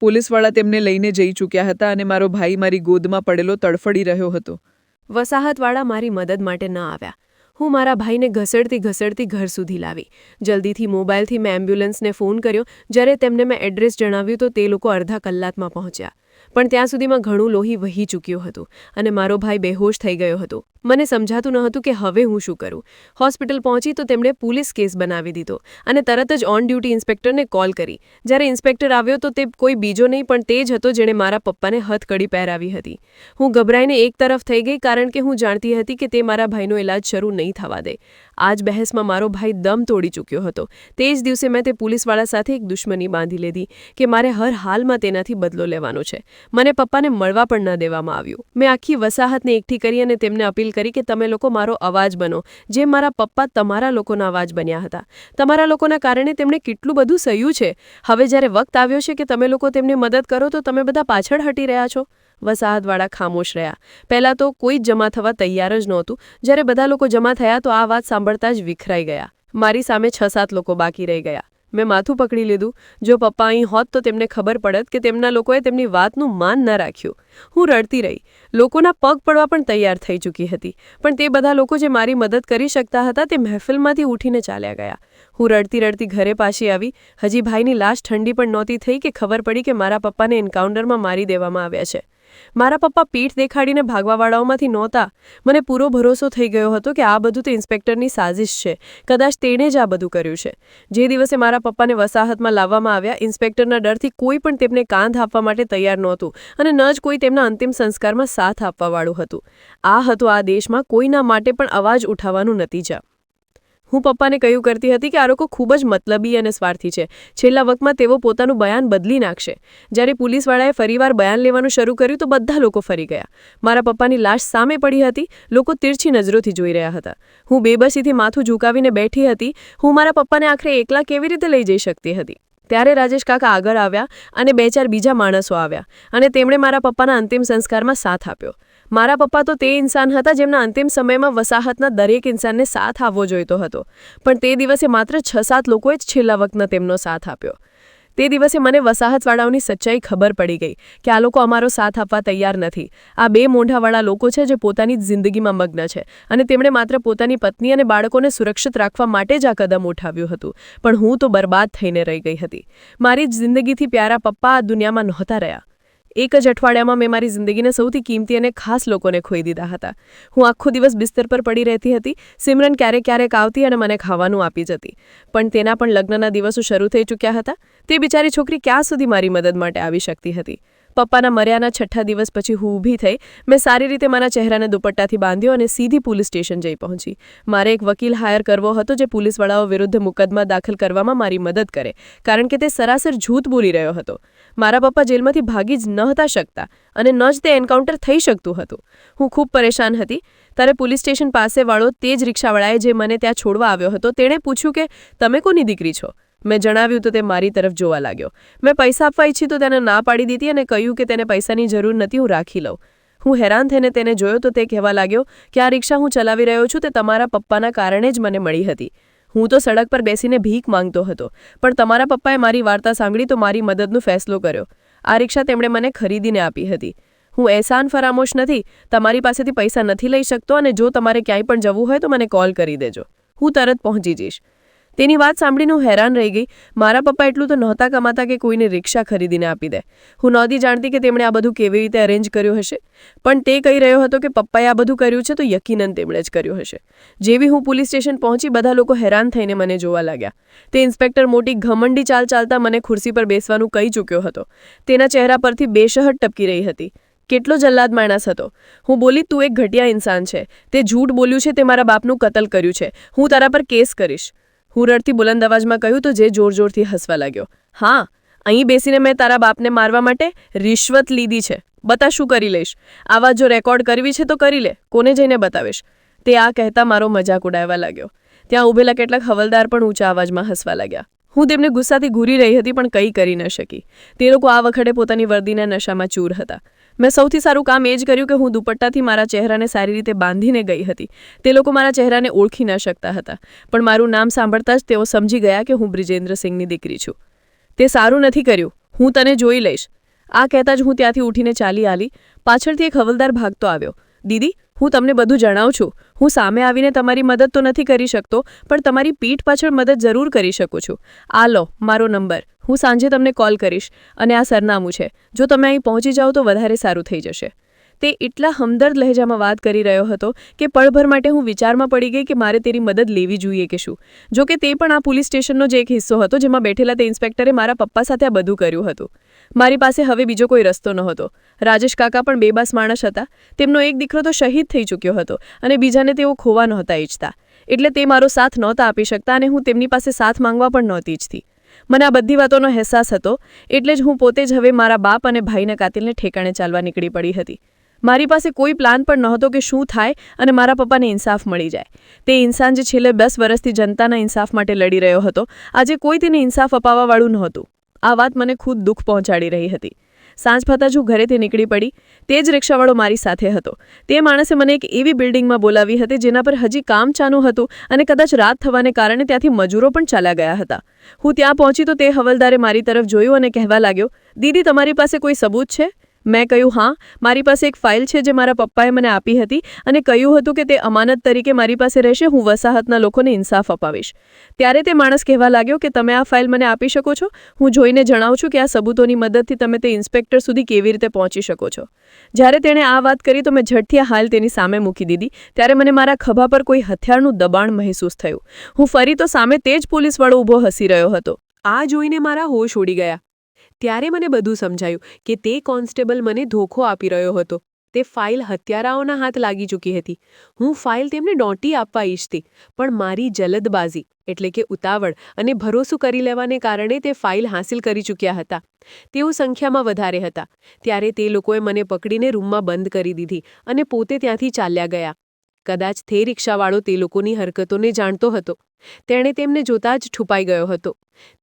પોલીસવાળા તેમને લઈને જઈ ચૂક્યા હતા અને મારો ભાઈ મારી ગોદમાં પડેલો તડફડી રહ્યો હતો. વસાહતવાળા મારી મદદ માટે ન આવ્યા. હું મારા ભાઈને ઘસડતી ઘર સુધી લાવી. જલ્દીથી મોબાઈલથી મેં એમ્બ્યુલન્સને ફોન કર્યો. જ્યારે તેમને મેં એડ્રેસ જણાવ્યું તો તે લોકો અડધા કલાકમાં પહોંચ્યા. પણ ત્યાં સુધીમાં ઘણું લોહી વહી ચૂક્યું હતું અને મારો ભાઈ બેહોશ થઈ ગયો હતો. મને સમજાતું ન હતું કે હવે હું શું કરું. હોસ્પિટલ પહોંચી તો તેમણે પોલીસ કેસ બનાવી દીધો અને તરત જ ઓન ડ્યુટી ઇન્સ્પેક્ટરને કોલ કરી. જ્યારે ઇન્સ્પેક્ટર આવ્યો તો તે કોઈ બીજો નહીં પણ તે જ હતો જેણે મારા પપ્પાને હથકડી પહેરાવી હતી. હું ગભરાઈને એક તરફ થઈ ગઈ કારણ કે હું જાણતી હતી કે તે મારા ભાઈનો ઇલાજ શરૂ નહીં થવા દે. આ જ બહેસમાં મારો ભાઈ દમ તોડી ચૂક્યો હતો. તે જ દિવસે મેં તે પોલીસવાળા સાથે એક દુશ્મની બાંધી લીધી કે મારે હર હાલમાં તેનાથી બદલો લેવાનો છે. મને પપ્પાને મળવા પણ ન દેવામાં આવ્યું. મેં આખી વસાહતને એકઠી કરી અને તેમને અપીલ કરી કે તમે લોકો મારો અવાજ બનો, જેમ મારા પપ્પા તમારા લોકોના અવાજ બન્યા હતા. તમારા લોકોના કારણે તેમણે કેટલું બધું સહ્યું છે. હવે જ્યારે વખત આવ્યો છે કે તમે લોકો તેમને મદદ કરો તો તમે બધા પાછળ હટી રહ્યા છો. વસાહતવાળા ખામોશ રહ્યા. પહેલાં તો કોઈ જ જમા થવા તૈયાર જ નહોતું. જ્યારે બધા લોકો જમા થયા તો આ વાત સાંભળતા જ વિખરાઈ ગયા. મારી સામે 6-7 લોકો બાકી રહી ગયા. મેં માથું પકડી લીધું. જો પપ્પા અહીં હોત તો તેમને ખબર પડત કે તેમના લોકોએ તેમની વાતનું માન ન રાખ્યું. હું રડતી રહી. લોકોના પગ પડવા પણ તૈયાર થઈ ચૂકી હતી. પણ તે બધા લોકો જે મારી મદદ કરી શકતા હતા તે મહેફિલમાંથી ઉઠીને ચાલ્યા ગયા. હું રડતી રડતી ઘરે પાછી આવી. હજી ભાઈની લાશ ઠંડી પણ નહોતી થઈ કે ખબર પડી કે મારા પપ્પાને એન્કાઉન્ટરમાં મારી દેવામાં આવ્યા છે. મારા પપ્પા પીઠ દેખાડીને ભાગવાવાળાઓમાંથી નહોતા. મને પૂરો ભરોસો થઈ ગયો હતો કે આ બધું તો ઇન્સ્પેક્ટરની સાજિશ છે. કદાચ તેણે જ આ બધું કર્યું છે. જે દિવસે મારા પપ્પાને વસાહતમાં લાવવામાં આવ્યા, ઇન્સ્પેક્ટરના ડરથી કોઈ પણ તેમને કાંધ આપવા માટે તૈયાર નહોતું અને ન જ કોઈ તેમના અંતિમ સંસ્કારમાં સાથ આપવાવાળું હતું. આ હતો આ દેશમાં કોઈના માટે પણ અવાજ ઉઠાવવાનું નતીજા. હું પપ્પાને કહ્યું કરતી હતી કે આ લોકો ખૂબ જ મતલબી અને સ્વાર્થી છે. છેલ્લા વખતમાં તેઓ પોતાનું બયાન બદલી નાખશે. જ્યારે પોલીસવાળાએ ફરીવાર બયાન લેવાનું શરૂ કર્યું તો બધા લોકો ફરી ગયા. મારા પપ્પાની લાશ સામે પડી હતી. લોકો તીરછી નજરોથી જોઈ રહ્યા હતા. હું બેબસીથી માથું ઝુકાવીને બેઠી હતી. હું મારા પપ્પાને આખરે એકલા કેવી રીતે લઈ જઈ શકતી હતી? ત્યારે રાજેશ કાકા આગળ આવ્યા અને 2-4 બીજા માણસો આવ્યા અને તેમણે મારા પપ્પાના અંતિમ સંસ્કારમાં સાથ આપ્યો. મારા પપ્પા તો તે ઇન્સાન હતા જેમના અંતિમ સમયમાં વસાહતના દરેક ઇન્સાનને સાથ આપવો જોઈતો હતો. પણ તે દિવસે માત્ર 6-7 લોકોએ જ છેલ્લા વખતના તેમનો સાથ આપ્યો. તે દિવસે મને વસાહતવાળાઓની સચ્ચાઈ ખબર પડી ગઈ કે આ લોકો અમારો સાથ આપવા તૈયાર નથી. આ 2 મોઢાવાળા લોકો છે જે પોતાની જ જિંદગીમાં મગ્ન છે અને તેમણે માત્ર પોતાની પત્ની અને બાળકોને સુરક્ષિત રાખવા માટે જ આ કદમ ઉઠાવ્યું હતું. પણ હું તો બરબાદ થઈને રહી ગઈ હતી. મારી જ જિંદગીથી પ્યારા પપ્પા આ દુનિયામાં નહોતા રહ્યા. એક જ અઠવાડિયામાં મેં મારી જિંદગીના સૌથી કિંમતી અને ખાસ લોકોને ખોઈ દીધા હતા. હું આખો દિવસ બિસ્તર પર પડી રહેતી હતી. સિમરન ક્યારેક ક્યારેક આવતી અને મને ખાવાનું આપી જતી. પણ તેના પણ લગ્નના દિવસો શરૂ થઈ ચૂક્યા હતા. તે બિચારી છોકરી ક્યાં સુધી મારી મદદ માટે આવી શકતી હતી? પપ્પાના મર્યાના 6ઠ્ઠા દિવસ પછી હું ઊભી થઈ. મેં સારી રીતે મારા ચહેરાને દુપટ્ટાથી બાંધ્યો અને સીધી પોલીસ સ્ટેશન જઈ પહોંચી. મારે એક વકીલ હાયર કરવો હતો જે પોલીસવાળાઓ વિરુદ્ધ મુકદ્દમા દાખલ કરવામાં મારી મદદ કરે, કારણ કે તે સરાસર જૂઠ બોલી રહ્યો હતો. મારા પપ્પા જેલમાંથી ભાગી જ ન હતા શકતા અને ન જ તે એન્કાઉન્ટર થઈ શકતું હતું. હું ખૂબ પરેશાન હતી. ત્યારે પોલીસ સ્ટેશન પાસેવાળો તે જ રિક્ષાવાળાએ જે મને ત્યાં છોડવા આવ્યો હતો તેણે પૂછ્યું કે તમે કોની દીકરી છો? મેં જણાવ્યું તો તે મારી તરફ જોવા લાગ્યો. મેં પૈસા આપવા ઈચ્છી તો તેને ના પાડી દીધી અને કહ્યું કે તેને પૈસાની જરૂર નથી, હું રાખી લઉં. હું હેરાન થઈને તેને જોયો તો તે કહેવા લાગ્યો કે આ રિક્ષા હું ચલાવી રહ્યો છું તે તમારા પપ્પાના કારણે જ મને મળી હતી. હું તો સડક પર બેસીને ભીખ માંગતો હતો, પણ તમારા પપ્પાએ મારી વાર્તા સાંભળી તો મારી મદદનો ફેસલો કર્યો. આ રિક્ષા તેમણે મને ખરીદીને આપી હતી. હું એહસાન ફરામોશ નથી. તમારી પાસેથી પૈસા નથી લઈ શકતો અને જો તમારે ક્યાંય પણ જવું હોય તો મને કોલ કરી દેજો. હું તરત પહોંચી જઈશ. તેની વાત સાંભળીને હું હેરાન રહી ગઈ. મારા પપ્પા એટલું તો નહોતા કમાતા કે કોઈને રિક્ષા ખરીદીને આપી દે. હું નહોતી જાણતી કે તેમણે આ બધું કેવી રીતે અરેન્જ કર્યું હશે. પણ તે કહી રહ્યો હતો કે પપ્પાએ આ બધું કર્યું છે તો યકીનન તેમણે જ કર્યું હશે. જેવી હું પોલીસ સ્ટેશન પહોંચી બધા લોકો હેરાન થઈને મને જોવા લાગ્યા. તે ઇન્સ્પેક્ટર મોટી ઘમંડી ચાલ ચાલતા મને ખુરશી પર બેસવાનું કહી ચૂક્યો હતો. તેના ચહેરા પરથી બેશહદ ટપકી રહી હતી. કેટલો જલ્લાદ માણસ હતો. હું બોલી, તું એક ઘટિયા ઇન્સાન છે. તે જૂઠ બોલ્યું છે, તે મારા બાપનું કતલ કર્યું છે. હું તારા પર કેસ કરીશ. હું રડતી બુલંદ અવાજમાં કહ્યું તો જે જોર જોરથી હસવા લાગ્યો. હા, અહીં બેસીને મેં તારા બાપને મારવા માટે રિશ્વત લીધી છે. બતા શું કરી લઈશ? આ વાત જો રેકોર્ડ કરવી છે તો કરી લે. કોને જઈને બતાવીશ? તે આ કહેતા મારો મજાક ઉડાવવા લાગ્યો. ત્યાં ઊભેલા કેટલાક હવલદાર પણ ઊંચા અવાજમાં હસવા લાગ્યા. હું તેમને ગુસ્સાથી ઘૂરી રહી હતી પણ કંઈ કરી ન શકી. તે લોકો આ વખતે પોતાની વર્દીના નશામાં ચૂર હતા. મેં સૌથી સારું કામ એ જ કર્યું કે હું દુપટ્ટાથી મારા ચહેરાને સારી રીતે બાંધીને ગઈ હતી. તે લોકો મારા ચહેરાને ઓળખી ન શકતા હતા, પણ મારું નામ સાંભળતા જ તેઓ સમજી ગયા કે હું બ્રિજેન્દ્રસિંહની દીકરી છું. તે સારું નથી કર્યું. હું તને જોઈ લઈશ. આ કહેતા જ હું ત્યાંથી ઉઠીને ચાલી આલી. પાછળથી એક હવલદાર ભાગતો આવ્યો. દીદી, હું તમને બધું જણાવું છું. હું સામે આવીને તમારી મદદ તો નથી કરી શકતો, પણ તમારી પીઠ પાછળ મદદ જરૂર કરી શકું છું. આ લો મારો નંબર. હું સાંજે તમને કોલ કરીશ અને આ સરનામું છે. જો તમે અહીં પહોંચી જાઓ તો વધારે સારું થઈ જશે. તે એટલા હમદર્દ લહેજામાં વાત કરી રહ્યો હતો કે પળભર માટે હું વિચારમાં પડી ગઈ કે મારે તેની મદદ લેવી જોઈએ કે શું. જો કે તે પણ આ પોલીસ સ્ટેશનનો જ એક હિસ્સો હતો જેમાં બેઠેલા તે ઇન્સ્પેક્ટરે મારા પપ્પા સાથે આ બધું કર્યું હતું. મારી પાસે હવે બીજો કોઈ રસ્તો નહોતો. રાજેશ કાકા પણ બેબાસ માણસ હતા. તેમનો એક દીકરો તો શહીદ થઈ ચૂક્યો હતો અને બીજાને તેઓ ખોવા નહોતા ઈચ્છતા. એટલે તે મારો સાથ નહોતા આપી શકતા અને હું તેમની પાસે સાથ માંગવા પણ નહોતી ઈચ્છતી. મને આ બધી વાતોનો અહેસાસ હતો એટલે જ હું પોતે જ હવે મારા બાપ અને ભાઈના કાતિલને ઠેકાણે ચાલવા નીકળી પડી હતી. મારી પાસે કોઈ પ્લાન પણ નહોતો કે શું થાય અને મારા પપ્પાને ઇન્સાફ મળી જાય. તે ઇન્સાન જે છેલ્લે 10 વર્ષથી જનતાના ઇન્સાફ માટે લડી રહ્યો હતો, આજે કોઈ તેને ઇન્સાફ અપાવવાવાળું નહોતું. આ વાત મને ખુદ દુઃખ પહોંચાડી રહી હતી. સાંજ થતાં જ હું ઘરેથી નીકળી પડી. તે જ રિક્ષાવાળો મારી સાથે હતો. તે માણસે મને એક એવી બિલ્ડિંગમાં બોલાવી હતી જેના પર હજી કામ ચાલુ હતું અને કદાચ રાત થવાને કારણે ત્યાંથી મજૂરો પણ ચાલ્યા ગયા હતા. હું ત્યાં પહોંચી તો તે હવલદારે મારી તરફ જોયું અને કહેવા લાગ્યો, દીદી, તમારી પાસે કોઈ સબૂત છે? મેં કહ્યું, હા, મારી પાસે એક ફાઇલ છે જે મારા પપ્પાએ મને આપી હતી અને કહ્યું હતું કે તે અમાનત તરીકે મારી પાસે રહેશે. હું વસાહતના લોકોને ઇન્સાફ અપાવીશ. ત્યારે તે માણસ કહેવા લાગ્યો કે તમે આ ફાઇલ મને આપી શકો છો? હું જોઈને જણાવું છું કે આ સબૂતોની મદદથી તમે તે ઇન્સ્પેક્ટર સુધી કેવી રીતે પહોંચી શકો છો. જ્યારે તેણે આ વાત કરી તો મેં ઝડથી આ હાલ તેની સામે મૂકી દીધી. ત્યારે મને મારા ખભા પર કોઈ હથિયારનું દબાણ મહેસૂસ થયું. હું ફરી તો સામે તે જ પોલીસવાળો ઊભો હસી રહ્યો હતો. આ જોઈને મારા હોશ ઉડી ગયા. ત્યારે મને બધું સમજાયું કે તે કોન્સ્ટેબલ મને ધોખો આપી રહ્યો હતો. તે ફાઇલ હત્યારાઓના હાથ લાગી ચૂકી હતી. હું ફાઇલ તેમને ડોંટી આપવા ઈચ્છતી, પણ મારી જલદબાજી એટલે કે ઉતાવળ અને ભરોસો કરી લેવાને કારણે તે ફાઇલ હાંસિલ કરી ચૂક્યા હતા. તેઓ સંખ્યામાં વધારે હતા. ત્યારે તે લોકોએ મને પકડીને રૂમમાં બંધ કરી દીધી અને પોતે ત્યાંથી ચાલ્યા ગયા. કદાચ તે રિક્ષાવાળો તે લોકોની હરકતોને જાણતો હતો. તેણે તેમને જોતાં જ છુપાઈ ગયો હતો.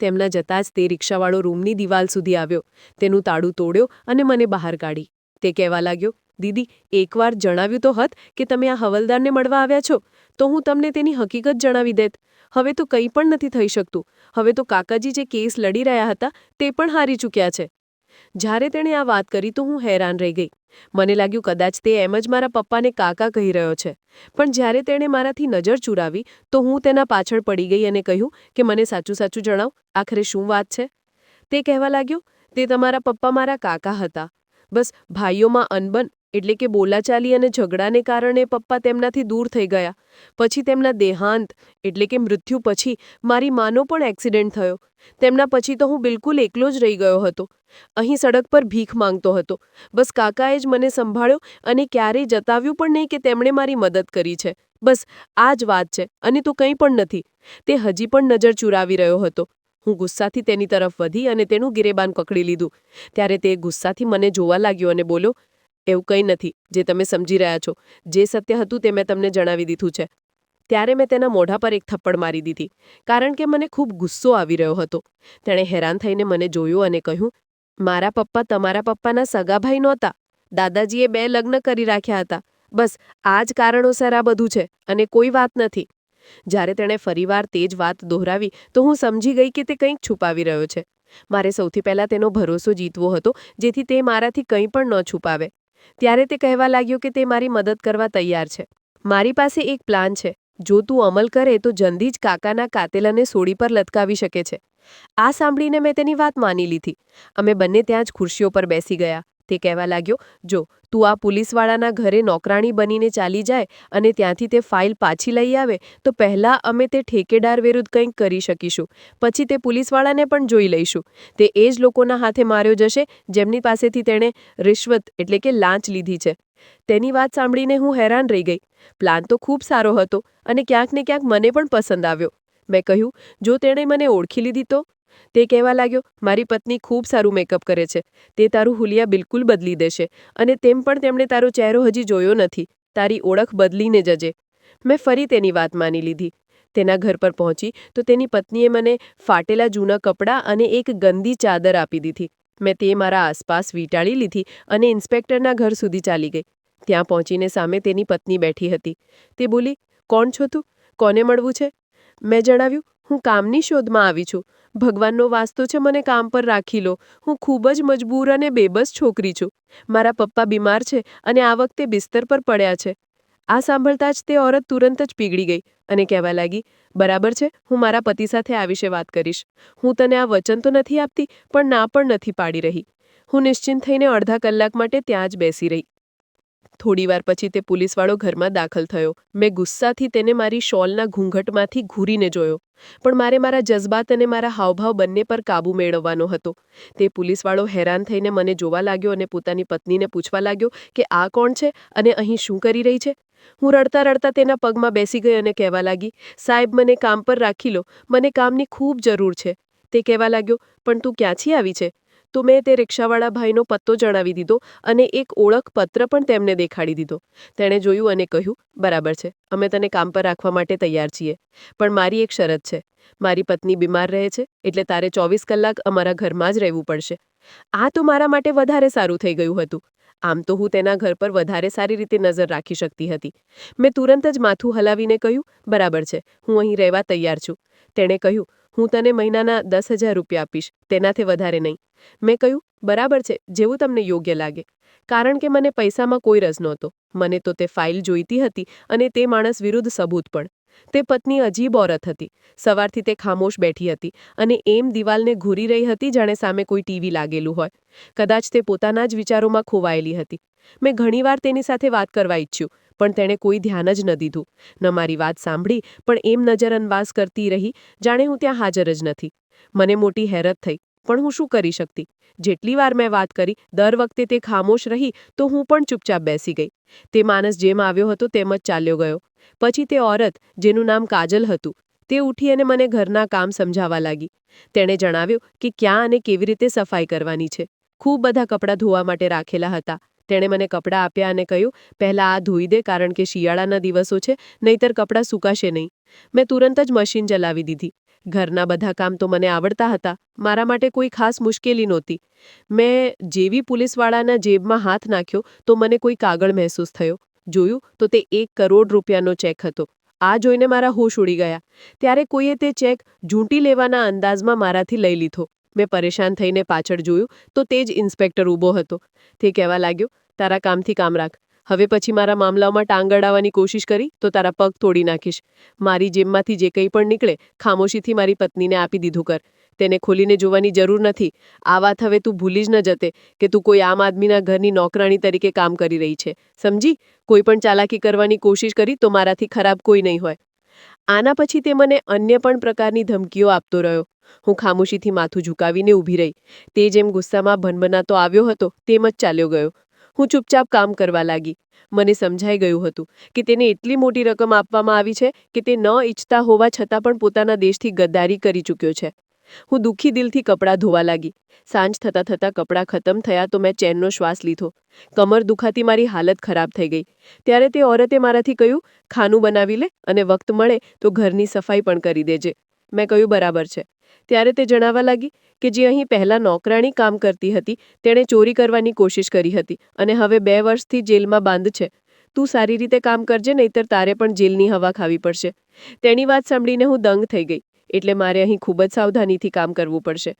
તેમના જતાં જ તે રિક્ષાવાળો રૂમની દિવાલ સુધી આવ્યો. તેનું તાળું તોડ્યો અને મને બહાર કાઢી. તે કહેવા લાગ્યો, દીદી, એકવાર જણાવ્યું તો હત કે તમે આ હવલદારને મળવા આવ્યા છો, તો હું તમને તેની હકીકત જણાવી દેત. હવે તો કંઈ પણ નથી થઈ શકતું. હવે તો કાકાજી જે કેસ લડી રહ્યા હતા તે પણ હારી ચૂક્યા છે. જ્યારે તેણે આ વાત કરી તો હું હેરાન રહી ગઈ. મને લાગ્યું કદાચ તે એમ જ મારા પપ્પાને કાકા કહી રહ્યો છે. પણ જ્યારે તેણે મારાથી નજર ચુરાવી તો હું તેના પાછળ પડી ગઈ અને કહ્યું કે મને સાચું સાચું જણાવ, આખરે શું વાત છે? તે કહેવા લાગ્યો, તે તમારા પપ્પા મારા કાકા હતા. બસ ભાઈઓમાં અનબન એટલે કે બોલાચાલી અને ઝઘડાને કારણે પપ્પા તેમનાથી દૂર થઈ ગયા. પછી તેમના દેહાંત એટલે કે મૃત્યુ પછી મારી માનો પણ એક્સિડન્ટ થયો. તેમના પછી તો હું બિલકુલ એકલો જ રહી ગયો હતો. અહીં સડક પર ભીખ માંગતો હતો. બસ કાકાએ જ મને સંભાળ્યો અને ક્યારેય જતાવ્યું પણ નહીં કે તેમણે મારી મદદ કરી છે. બસ આ જ વાત છે અને તો કંઈ પણ નથી. તે હજી પણ નજર ચુરાવી રહ્યો હતો. હું ગુસ્સાથી તેની તરફ વધી અને તેનું ગિરેબાન પકડી લીધું. ત્યારે તે ગુસ્સાથી મને જોવા લાગ્યો અને બોલ્યો, એવું કંઈ નથી જે તમે સમજી રહ્યા છો. જે સત્ય હતું તે મેં તમને જણાવી દીધું છે. ત્યારે મેં તેના મોઢા પર એક થપ્પડ મારી દીધી, કારણ કે મને ખૂબ ગુસ્સો આવી રહ્યો હતો. તેણે હેરાન થઈને મને જોયું અને કહ્યું, મારા પપ્પા તમારા પપ્પાના સગા ભાઈ નહોતા. દાદાજીએ 2 લગ્ન કરી રાખ્યા હતા. બસ આ જ કારણોસર આ બધું છે અને કોઈ વાત નથી. જ્યારે તેણે ફરીવાર તે જ વાત દોહરાવી તો હું સમજી ગઈ કે તે કંઈક છુપાવી રહ્યો છે. મારે સૌથી પહેલાં તેનો ભરોસો જીતવો હતો જેથી તે મારાથી કંઈ પણ ન છુપાવે. ત્યારે તે કહેવા લાગ્યો કે તે મારી મદદ કરવા તૈયાર છે. મારી પાસે એક પ્લાન છે. જો તું અમલ કરે તો જલ્દી જ કાકાના કાતિલને સોડી પર લટકાવી શકે છે. આ સાંભળીને મેં તેની વાત માની લીધી. અમે બંને ત્યાં જ ખુરશીઓ પર બેસી ગયા. તે કહેવા લાગ્યો, જો તું આ પોલીસવાળાના ઘરે નોકરાણી બનીને ચાલી જાય અને ત્યાંથી તે ફાઇલ પાછી લઈ આવે તો પહેલાં અમે તે ઠેકેદાર વિરુદ્ધ કંઈક કરી શકીશું. પછી તે પોલીસવાળાને પણ જોઈ લઈશું. તે એ જ લોકોના હાથે માર્યો જશે જેમની પાસેથી તેણે રિશ્વત એટલે કે લાંચ લીધી છે. તેની વાત સાંભળીને હું હેરાન રહી ગઈ. પ્લાન તો ખૂબ સારો હતો અને ક્યાંક ને ક્યાંક મને પણ પસંદ આવ્યો. મેં કહ્યું, જો તેણે મને ઓળખી લીધી તો? તે કહેવા લાગ્યો, મારી પત્ની ખૂબ સારું મેકઅપ કરે છે. તે તારું હુલિયા બિલકુલ બદલી દેશે અને તેમ પણ તેમણે તારો ચહેરો હજી જોયો નથી. તારી ઓળખ બદલીને જજે. મેં ફરી તેની વાત માની લીધી. તેના ઘર પર પહોંચી તો તેની પત્નીએ મને ફાટેલા જૂના કપડાં અને એક ગંદી ચાદર આપી દીધી. મેં તે મારા આસપાસ વીંટાળી લીધી અને ઇન્સ્પેક્ટરના ઘર સુધી ચાલી ગઈ. ત્યાં પહોંચીને સામે તેની પત્ની બેઠી હતી. તે બોલી, કોણ છો તું? કોને મળવું છે? મેં જણાવ્યું, હું કામની શોધમાં આવી છું. ભગવાનનો વાસ્તો છે, મને કામ પર રાખી લો. હું ખૂબ જ મજબૂર અને બેબસ છોકરી છું. મારા પપ્પા બીમાર છે અને આ વખતે બિસ્તર પર પડ્યા છે. આ સાંભળતા જ તે ઓરત તુરંત જ પીગળી ગઈ અને કહેવા લાગી, બરાબર છે, હું મારા પતિ સાથે આ વિશે વાત કરીશ. હું તને આ વચન તો નથી આપતી પણ ના પણ નથી પાડી રહી. હું નિશ્ચિંત થઈને અડધા કલાક માટે ત્યાં જ બેસી રહી. થોડીવાર પછી તે પોલીસવાળો ઘરમાં દાખલ થયો. મેં ગુસ્સાથી તેને મારી શોલના ઘૂંઘટમાંથી ઘૂરીને જોયો, પણ મારે મારા જજ્બાત અને મારા હાવભાવ બંને પર કાબૂ મેળવવાનો હતો. તે પોલીસવાળો હેરાન થઈને મને જોવા લાગ્યો અને પોતાની પત્નીને પૂછવા લાગ્યો કે આ કોણ છે અને અહીં શું કરી રહી છે. હું રડતા રડતા તેના પગમાં બેસી ગઈ અને કહેવા લાગી, સાહેબ, મને કામ પર રાખી લો, મને કામની ખૂબ જરૂર છે. તે કહેવા લાગ્યો, પણ તું ક્યાંથી આવી છે? તો મેં તે રિક્ષાવાળા ભાઈનો પત્તો જણાવી દીધો અને એક ઓળખપત્ર પણ તેમને દેખાડી દીધો. તેણે જોયું અને કહ્યું, બરાબર છે, અમે તને કામ પર રાખવા માટે તૈયાર છીએ, પણ મારી એક શરત છે. મારી પત્ની બીમાર રહે છે, એટલે તારે 24 કલાક અમારા ઘરમાં જ રહેવું પડશે. આ તો મારા માટે વધારે સારું થઈ ગયું હતું. આમ તો હું તેના ઘર પર વધારે સારી રીતે નજર રાખી શકતી હતી. મેં તુરંત જ માથું હલાવીને કહ્યું, બરાબર છે, હું અહીં રહેવા તૈયાર છું. તેણે કહ્યું, હું તને મહિનાના 10,000 રૂપિયા આપીશ, તેનાથી વધારે નહીં. મેં કહ્યું, બરાબર છે, જેવું તમને યોગ્ય લાગે. કારણ કે મને પૈસામાં કોઈ રસ નહોતો. મને તો તે ફાઇલ જોઈતી હતી અને તે માણસ વિરુદ્ધ સબૂત પણ. તે પત્ની અજીબ ઓરત હતી. સવારથી તે ખામોશ બેઠી હતી અને એમ દિવાલને ઘૂરી રહી હતી જાણે સામે કોઈ ટીવી લાગેલું હોય. કદાચ તે પોતાના જ વિચારોમાં ખોવાયેલી હતી. મેં ઘણીવાર તેની સાથે વાત કરવા ઈચ્છ્યું, પણ તેણે કોઈ ધ્યાન જ ન દીધું. ન મારી વાત સાંભળી, પણ એમ નજરઅંદાજ કરતી રહી જાણે હું ત્યાં હાજર જ નથી. મને મોટી હેરત થઈ, પણ હું શું કરી શકતી? જેટલી વાર મેં વાત કરી, દર વખતે તે ખામોશ રહી તો હું પણ ચૂપચાપ બેસી ગઈ. તે માણસ જેમ આવ્યો હતો તેમ જ ચાલ્યો ગયો. પછી તે ઓરત, જેનું નામ કાજલ હતું, તે ઉઠી અને મને ઘરના કામ સમજાવવા લાગી. તેણે જણાવ્યું કે ક્યાં અને કેવી રીતે સફાઈ કરવાની છે. ખૂબ બધા કપડાં ધોવા માટે રાખેલા હતા. તેણે મને કપડાં આપ્યા અને કહ્યું, પહેલાં આ ધોઈ દે, કારણ કે શિયાળાના દિવસો છે, નહીંતર કપડાં સૂકાશે નહીં. મેં તુરંત જ મશીન ચલાવી દીધી. ઘરના બધા કામ તો મને આવડતા હતા. મારા માટે કોઈ ખાસ મુશ્કેલી નહોતી. મેં જેવી પોલીસવાળાના જેબમાં હાથ નાખ્યો તો મને કોઈ કાગળ મહેસૂસ થયો. જોયું તો તે 1 કરોડ રૂપિયાનો ચેક હતો. આ જોઈને મારા હોશ ઉડી ગયા. ત્યારે કોઈએ તે ચેક ઝૂંટી લેવાના અંદાજમાં મારાથી લઈ લીધો. મેં પરેશાન થઈને પાછળ જોયું તો તે જ ઇન્સ્પેક્ટર ઊભો હતો. તે કહેવા લાગ્યો, તારા કામથી કામ રાખ. હવે પછી મારા મામલાઓમાં ટાંગ અડાવવાની કોશિશ કરી તો તારા પગ તોડી નાખીશ. મારી જેબમાંથી જે કંઈ પણ નીકળે ખામોશીથી મારી પત્નીને આપી દીધું કર. તેને ખોલીને જોવાની જરૂર નથી. આ વાત હવે તું ભૂલી જ ન જતે કે તું કોઈ આમ આદમીના ઘરની નોકરાણી તરીકે કામ કરી રહી છે. સમજી? કોઈ પણ ચાલાકી કરવાની કોશિશ કરી તો મારાથી ખરાબ કોઈ નહીં હોય. આના પછી તે મને અન્ય પણ પ્રકારની ધમકીઓ આપતો રહ્યો. હું ખામોશીથી માથું ઝુકાવીને ઊભી રહી. તે જેમ ગુસ્સામાં ભનભનાતો આવ્યો હતો તેમ જ ચાલ્યો ગયો. હું ચૂપચાપ કામ કરવા લાગી. મને સમજાઈ ગયું હતું કે તેને એટલી મોટી રકમ આપવામાં આવી છે કે તે ન ઈચ્છતા હોવા છતાં પણ પોતાના દેશથી ગદ્દારી કરી ચૂક્યો છે. હું દુઃખી દિલથી કપડાં ધોવા લાગી. સાંજ થતાં થતાં કપડાં ખતમ થયા તો મેં ચેનનો શ્વાસ લીધો. કમર દુખાતી મારી હાલત ખરાબ થઈ ગઈ. ત્યારે તે ઓરતે મારાથી કહ્યું, ખાનું બનાવી લે અને વખત મળે તો ઘરની સફાઈ પણ કરી દેજે. મેં કહ્યું, બરાબર છે. ત્યારે તે જણાવવા લાગી કે જે અહીં પહેલાં નોકરાણી કામ કરતી હતી તેણે ચોરી કરવાની કોશિશ કરી હતી અને હવે 2 વર્ષથી જેલમાં બંધ છે. તું સારી રીતે કામ કરજે, નહીંતર તારે પણ જેલની હવા ખાવી પડશે. તેની વાત સાંભળીને હું દંગ થઈ ગઈ. એટલે મારે અહીં ખૂબ જ સાવધાનીથી કામ કરવું પડશે.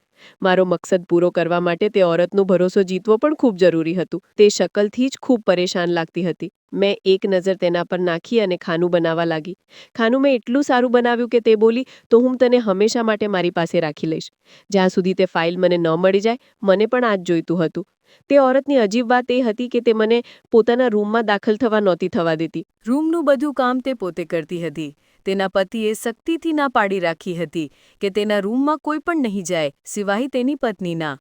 મારો મકસદ પૂરો કરવા માટે તે ઓરતનો ભરોસો જીતવો પણ ખૂબ જરૂરી હતું. તે શકલથી જ ખૂબ પરેશાન લાગતી હતી. મેં એક નજર તેના પર નાખી અને ખાનું બનાવવા લાગી. ખાનું મેં એટલું સારું બનાવ્યું કે તે બોલી, તો હું તને હંમેશા માટે મારી પાસે રાખી લઈશ. જ્યાં સુધી તે ફાઇલ મને ન મળી જાય, મને પણ આ જ જોઈતું હતું. તે ઓરતની અજીબ વાત એ હતી કે તે મને પોતાના રૂમમાં દાખલ થવા નહોતી થવા દેતી. રૂમનું બધું કામ તે પોતે કરતી હતી. તેના પતિએ સખ્તીથી ના પાડી રાખી હતી કે તેના રૂમમાં કોઈ પણ નહીં જાય, સિવાય તેની પત્નીના.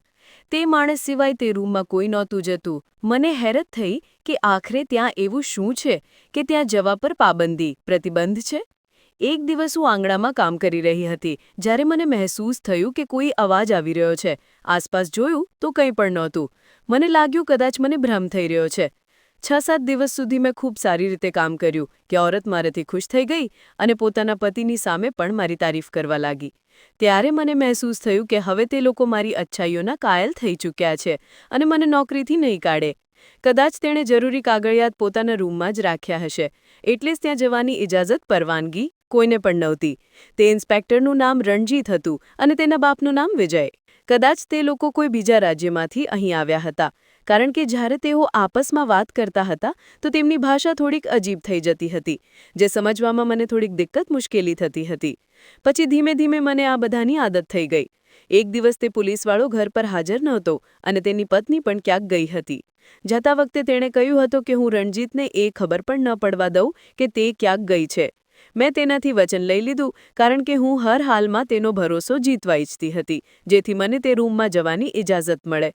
તે માણસ સિવાય તે રૂમમાં કોઈ નહોતું જતું. મને હેરત થઈ કે આખરે ત્યાં એવું શું છે કે ત્યાં જવા પર પાબંદી, પ્રતિબંધ છે. એક દિવસ હું આંગણામાં કામ કરી રહી હતી જ્યારે મને મહેસૂસ થયું કે કોઈ અવાજ આવી રહ્યો છે. આસપાસ જોયું તો કંઈ પણ નહોતું. મને લાગ્યું કદાચ મને ભ્રમ થઈ રહ્યો છે. 6-7 દિવસ સુધી મેં ખૂબ સારી રીતે કામ કર્યું કે ઓરત મારાથી ખુશ થઈ ગઈ અને પોતાના પતિની સામે પણ મારી તારીફ કરવા લાગી. ત્યારે મને મહેસૂસ થયું કે હવે તે લોકો મારી અચ્છાઈઓના કાયલ થઈ ચૂક્યા છે અને મને નોકરીથી નહીં કાઢે. કદાચ તેણે જરૂરી કાગળિયાત પોતાના રૂમમાં જ રાખ્યા હશે, એટલે જ ત્યાં જવાની ઇજાઝત, પરવાનગી કોઈને પણ નહોતી. તે ઇન્સ્પેક્ટરનું નામ રણજીત હતું અને તેના બાપનું નામ વિજય. કદાચ તે લોકો કોઈ બીજા રાજ્યમાંથી અહીં આવ્યા હતા, કારણ કે જ્યારે તેઓ આપસમાં વાત કરતા હતા તો તેમની ભાષા થોડીક અજીબ થઈ જતી હતી, જે સમજવામાં મને થોડીક દિક્કત, મુશ્કેલી થતી હતી. પછી ધીમે ધીમે મને આ બધાની આદત થઈ ગઈ. એક દિવસ તે પોલીસવાળો ઘર પર હાજર નહોતો અને તેની પત્ની પણ ક્યાંક ગઈ હતી. જતા વખતે તેણે કહ્યું હતું કે હું રણજીતને એ ખબર પણ ન પડવા દઉં કે તે ક્યાંક ગઈ છે. મેં તેનાથી વચન લઈ લીધું કારણ કે હું હર હાલમાં તેનો ભરોસો જીતવા ઈચ્છતી હતી, જેથી મને તે રૂમમાં જવાની ઇજાઝત મળે.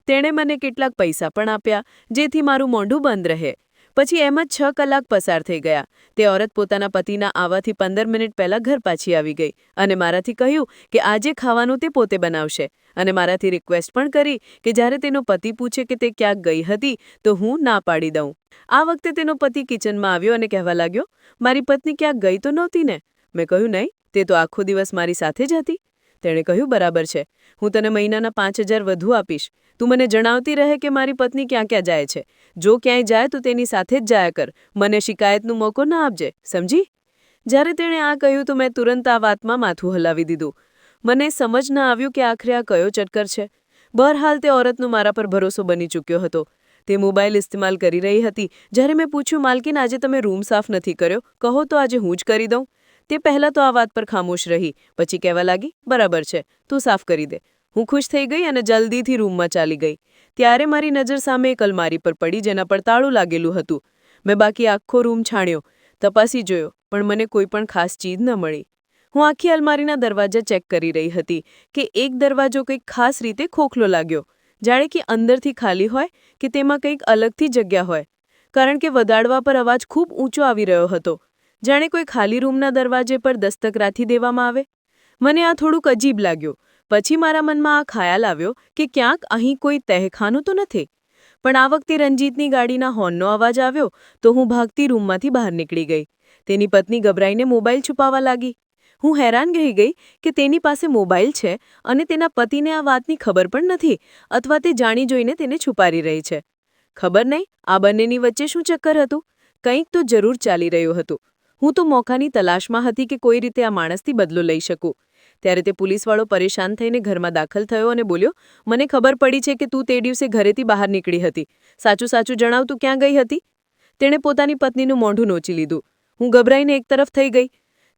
તેણે મને કેટલાક પૈસા પણ આપ્યા, જેથી મારું મોઢું બંધ રહે. પછી એમ જ 6 કલાક પસાર થઈ ગયા. તે ઓરત પોતાના પતિના આવવાથી 15 મિનિટ પહેલાં ઘર પાછી આવી ગઈ અને મારાથી કહ્યું કે આજે ખાવાનું તે પોતે બનાવશે અને મારાથી રિક્વેસ્ટ પણ કરી કે જ્યારે તેનો પતિ પૂછે કે તે ક્યાંક ગઈ હતી તો હું ના પાડી દઉં. આ વખતે તેનો પતિ કિચનમાં આવ્યો અને કહેવા લાગ્યો, મારી પત્ની ક્યાંક ગઈ તો નહોતી ને? મેં કહ્યું, નહીં, તે તો આખો દિવસ મારી સાથે જ હતી. તેણે કહ્યું, બરાબર છે, હું તને મહિનાના 5,000 વધુ આપીશ. તું મને જણાવતી રહે કે મારી પત્ની ક્યાં ક્યાં જાય છે. જો ક્યાંય જાય તો તેની સાથે જ જાયા કર. મને શિકાયતનો મોકો ના આપજે, સમજી? જ્યારે તેણે આ કહ્યું તો મેં તુરંત આ વાતમાં માથું હલાવી દીધું. મને સમજ ન આવ્યું કે આખરે આ કયો ચક્કર છે. બહરહાલ તે ઓરતનો મારા પર ભરોસો બની ચૂક્યો હતો. તે મોબાઈલ ઇસ્તેમાલ કરી રહી હતી. જ્યારે મેં પૂછ્યું, માલકીન, આજે તમે રૂમ સાફ નથી કર્યો, કહો તો આજે હું જ કરી દઉં. તે પહેલાં તો આ વાત પર ખામોશ રહી, પછી કહેવા લાગી, બરાબર છે, તું સાફ કરી દે. હું ખુશ થઈ ગઈ અને જલ્દીથી રૂમમાં ચાલી ગઈ. ત્યારે મારી નજર સામે એક અલમારી પર પડી જેના પર તાળું લાગેલું હતું. મેં બાકી આખો રૂમ છાણ્યો, તપાસી જોયો, પણ મને કોઈ પણ ખાસ ચીજ ન મળી. હું આખી અલમારીના દરવાજા ચેક કરી રહી હતી કે એક દરવાજો કંઈક ખાસ રીતે ખોખલો લાગ્યો, જાણે કે અંદરથી ખાલી હોય કે તેમાં કંઈક અલગથી જગ્યા હોય, કારણ કે વગાડવા પર અવાજ ખૂબ ઊંચો આવી રહ્યો હતો, જાણે કોઈ ખાલી રૂમના દરવાજે પર દસ્તક રાખી દેવામાં આવે. મને આ થોડુંક અજીબ લાગ્યું. પછી મારા મનમાં આ ખ્યાલ આવ્યો કે ક્યાંક અહીં કોઈ તહેખાનું તો નથી. પણ આ વખતે રણજીતની ગાડીના હોર્નનો અવાજ આવ્યો તો હું ભાગતી રૂમમાંથી બહાર નીકળી ગઈ. તેની પત્ની ગભરાઈને મોબાઈલ છુપાવવા લાગી. હું હેરાન રહી ગઈ કે તેની પાસે મોબાઈલ છે અને તેના પતિને આ વાતની ખબર પણ નથી, અથવા તે જાણી જોઈને તેને છુપાવી રહી છે. ખબર નહીં આ બંનેની વચ્ચે શું ચક્કર હતું. કંઈક તો જરૂર ચાલી રહ્યું હતું. હું તો મોકાની તલાશમાં હતી કે કોઈ રીતે આ માણસથી બદલો લઈ શકું. ત્યારે તે પોલીસવાળો પરેશાન થઈને ઘરમાં દાખલ થયો અને બોલ્યો, મને ખબર પડી છે કે તું તે દિવસે ઘરેથી બહાર નીકળી હતી. સાચું સાચું જણાવ, તું ક્યાં ગઈ હતી? તેણે પોતાની પત્નીનું મોઢું નોચી લીધું. હું ગભરાઈને એક તરફ થઈ ગઈ.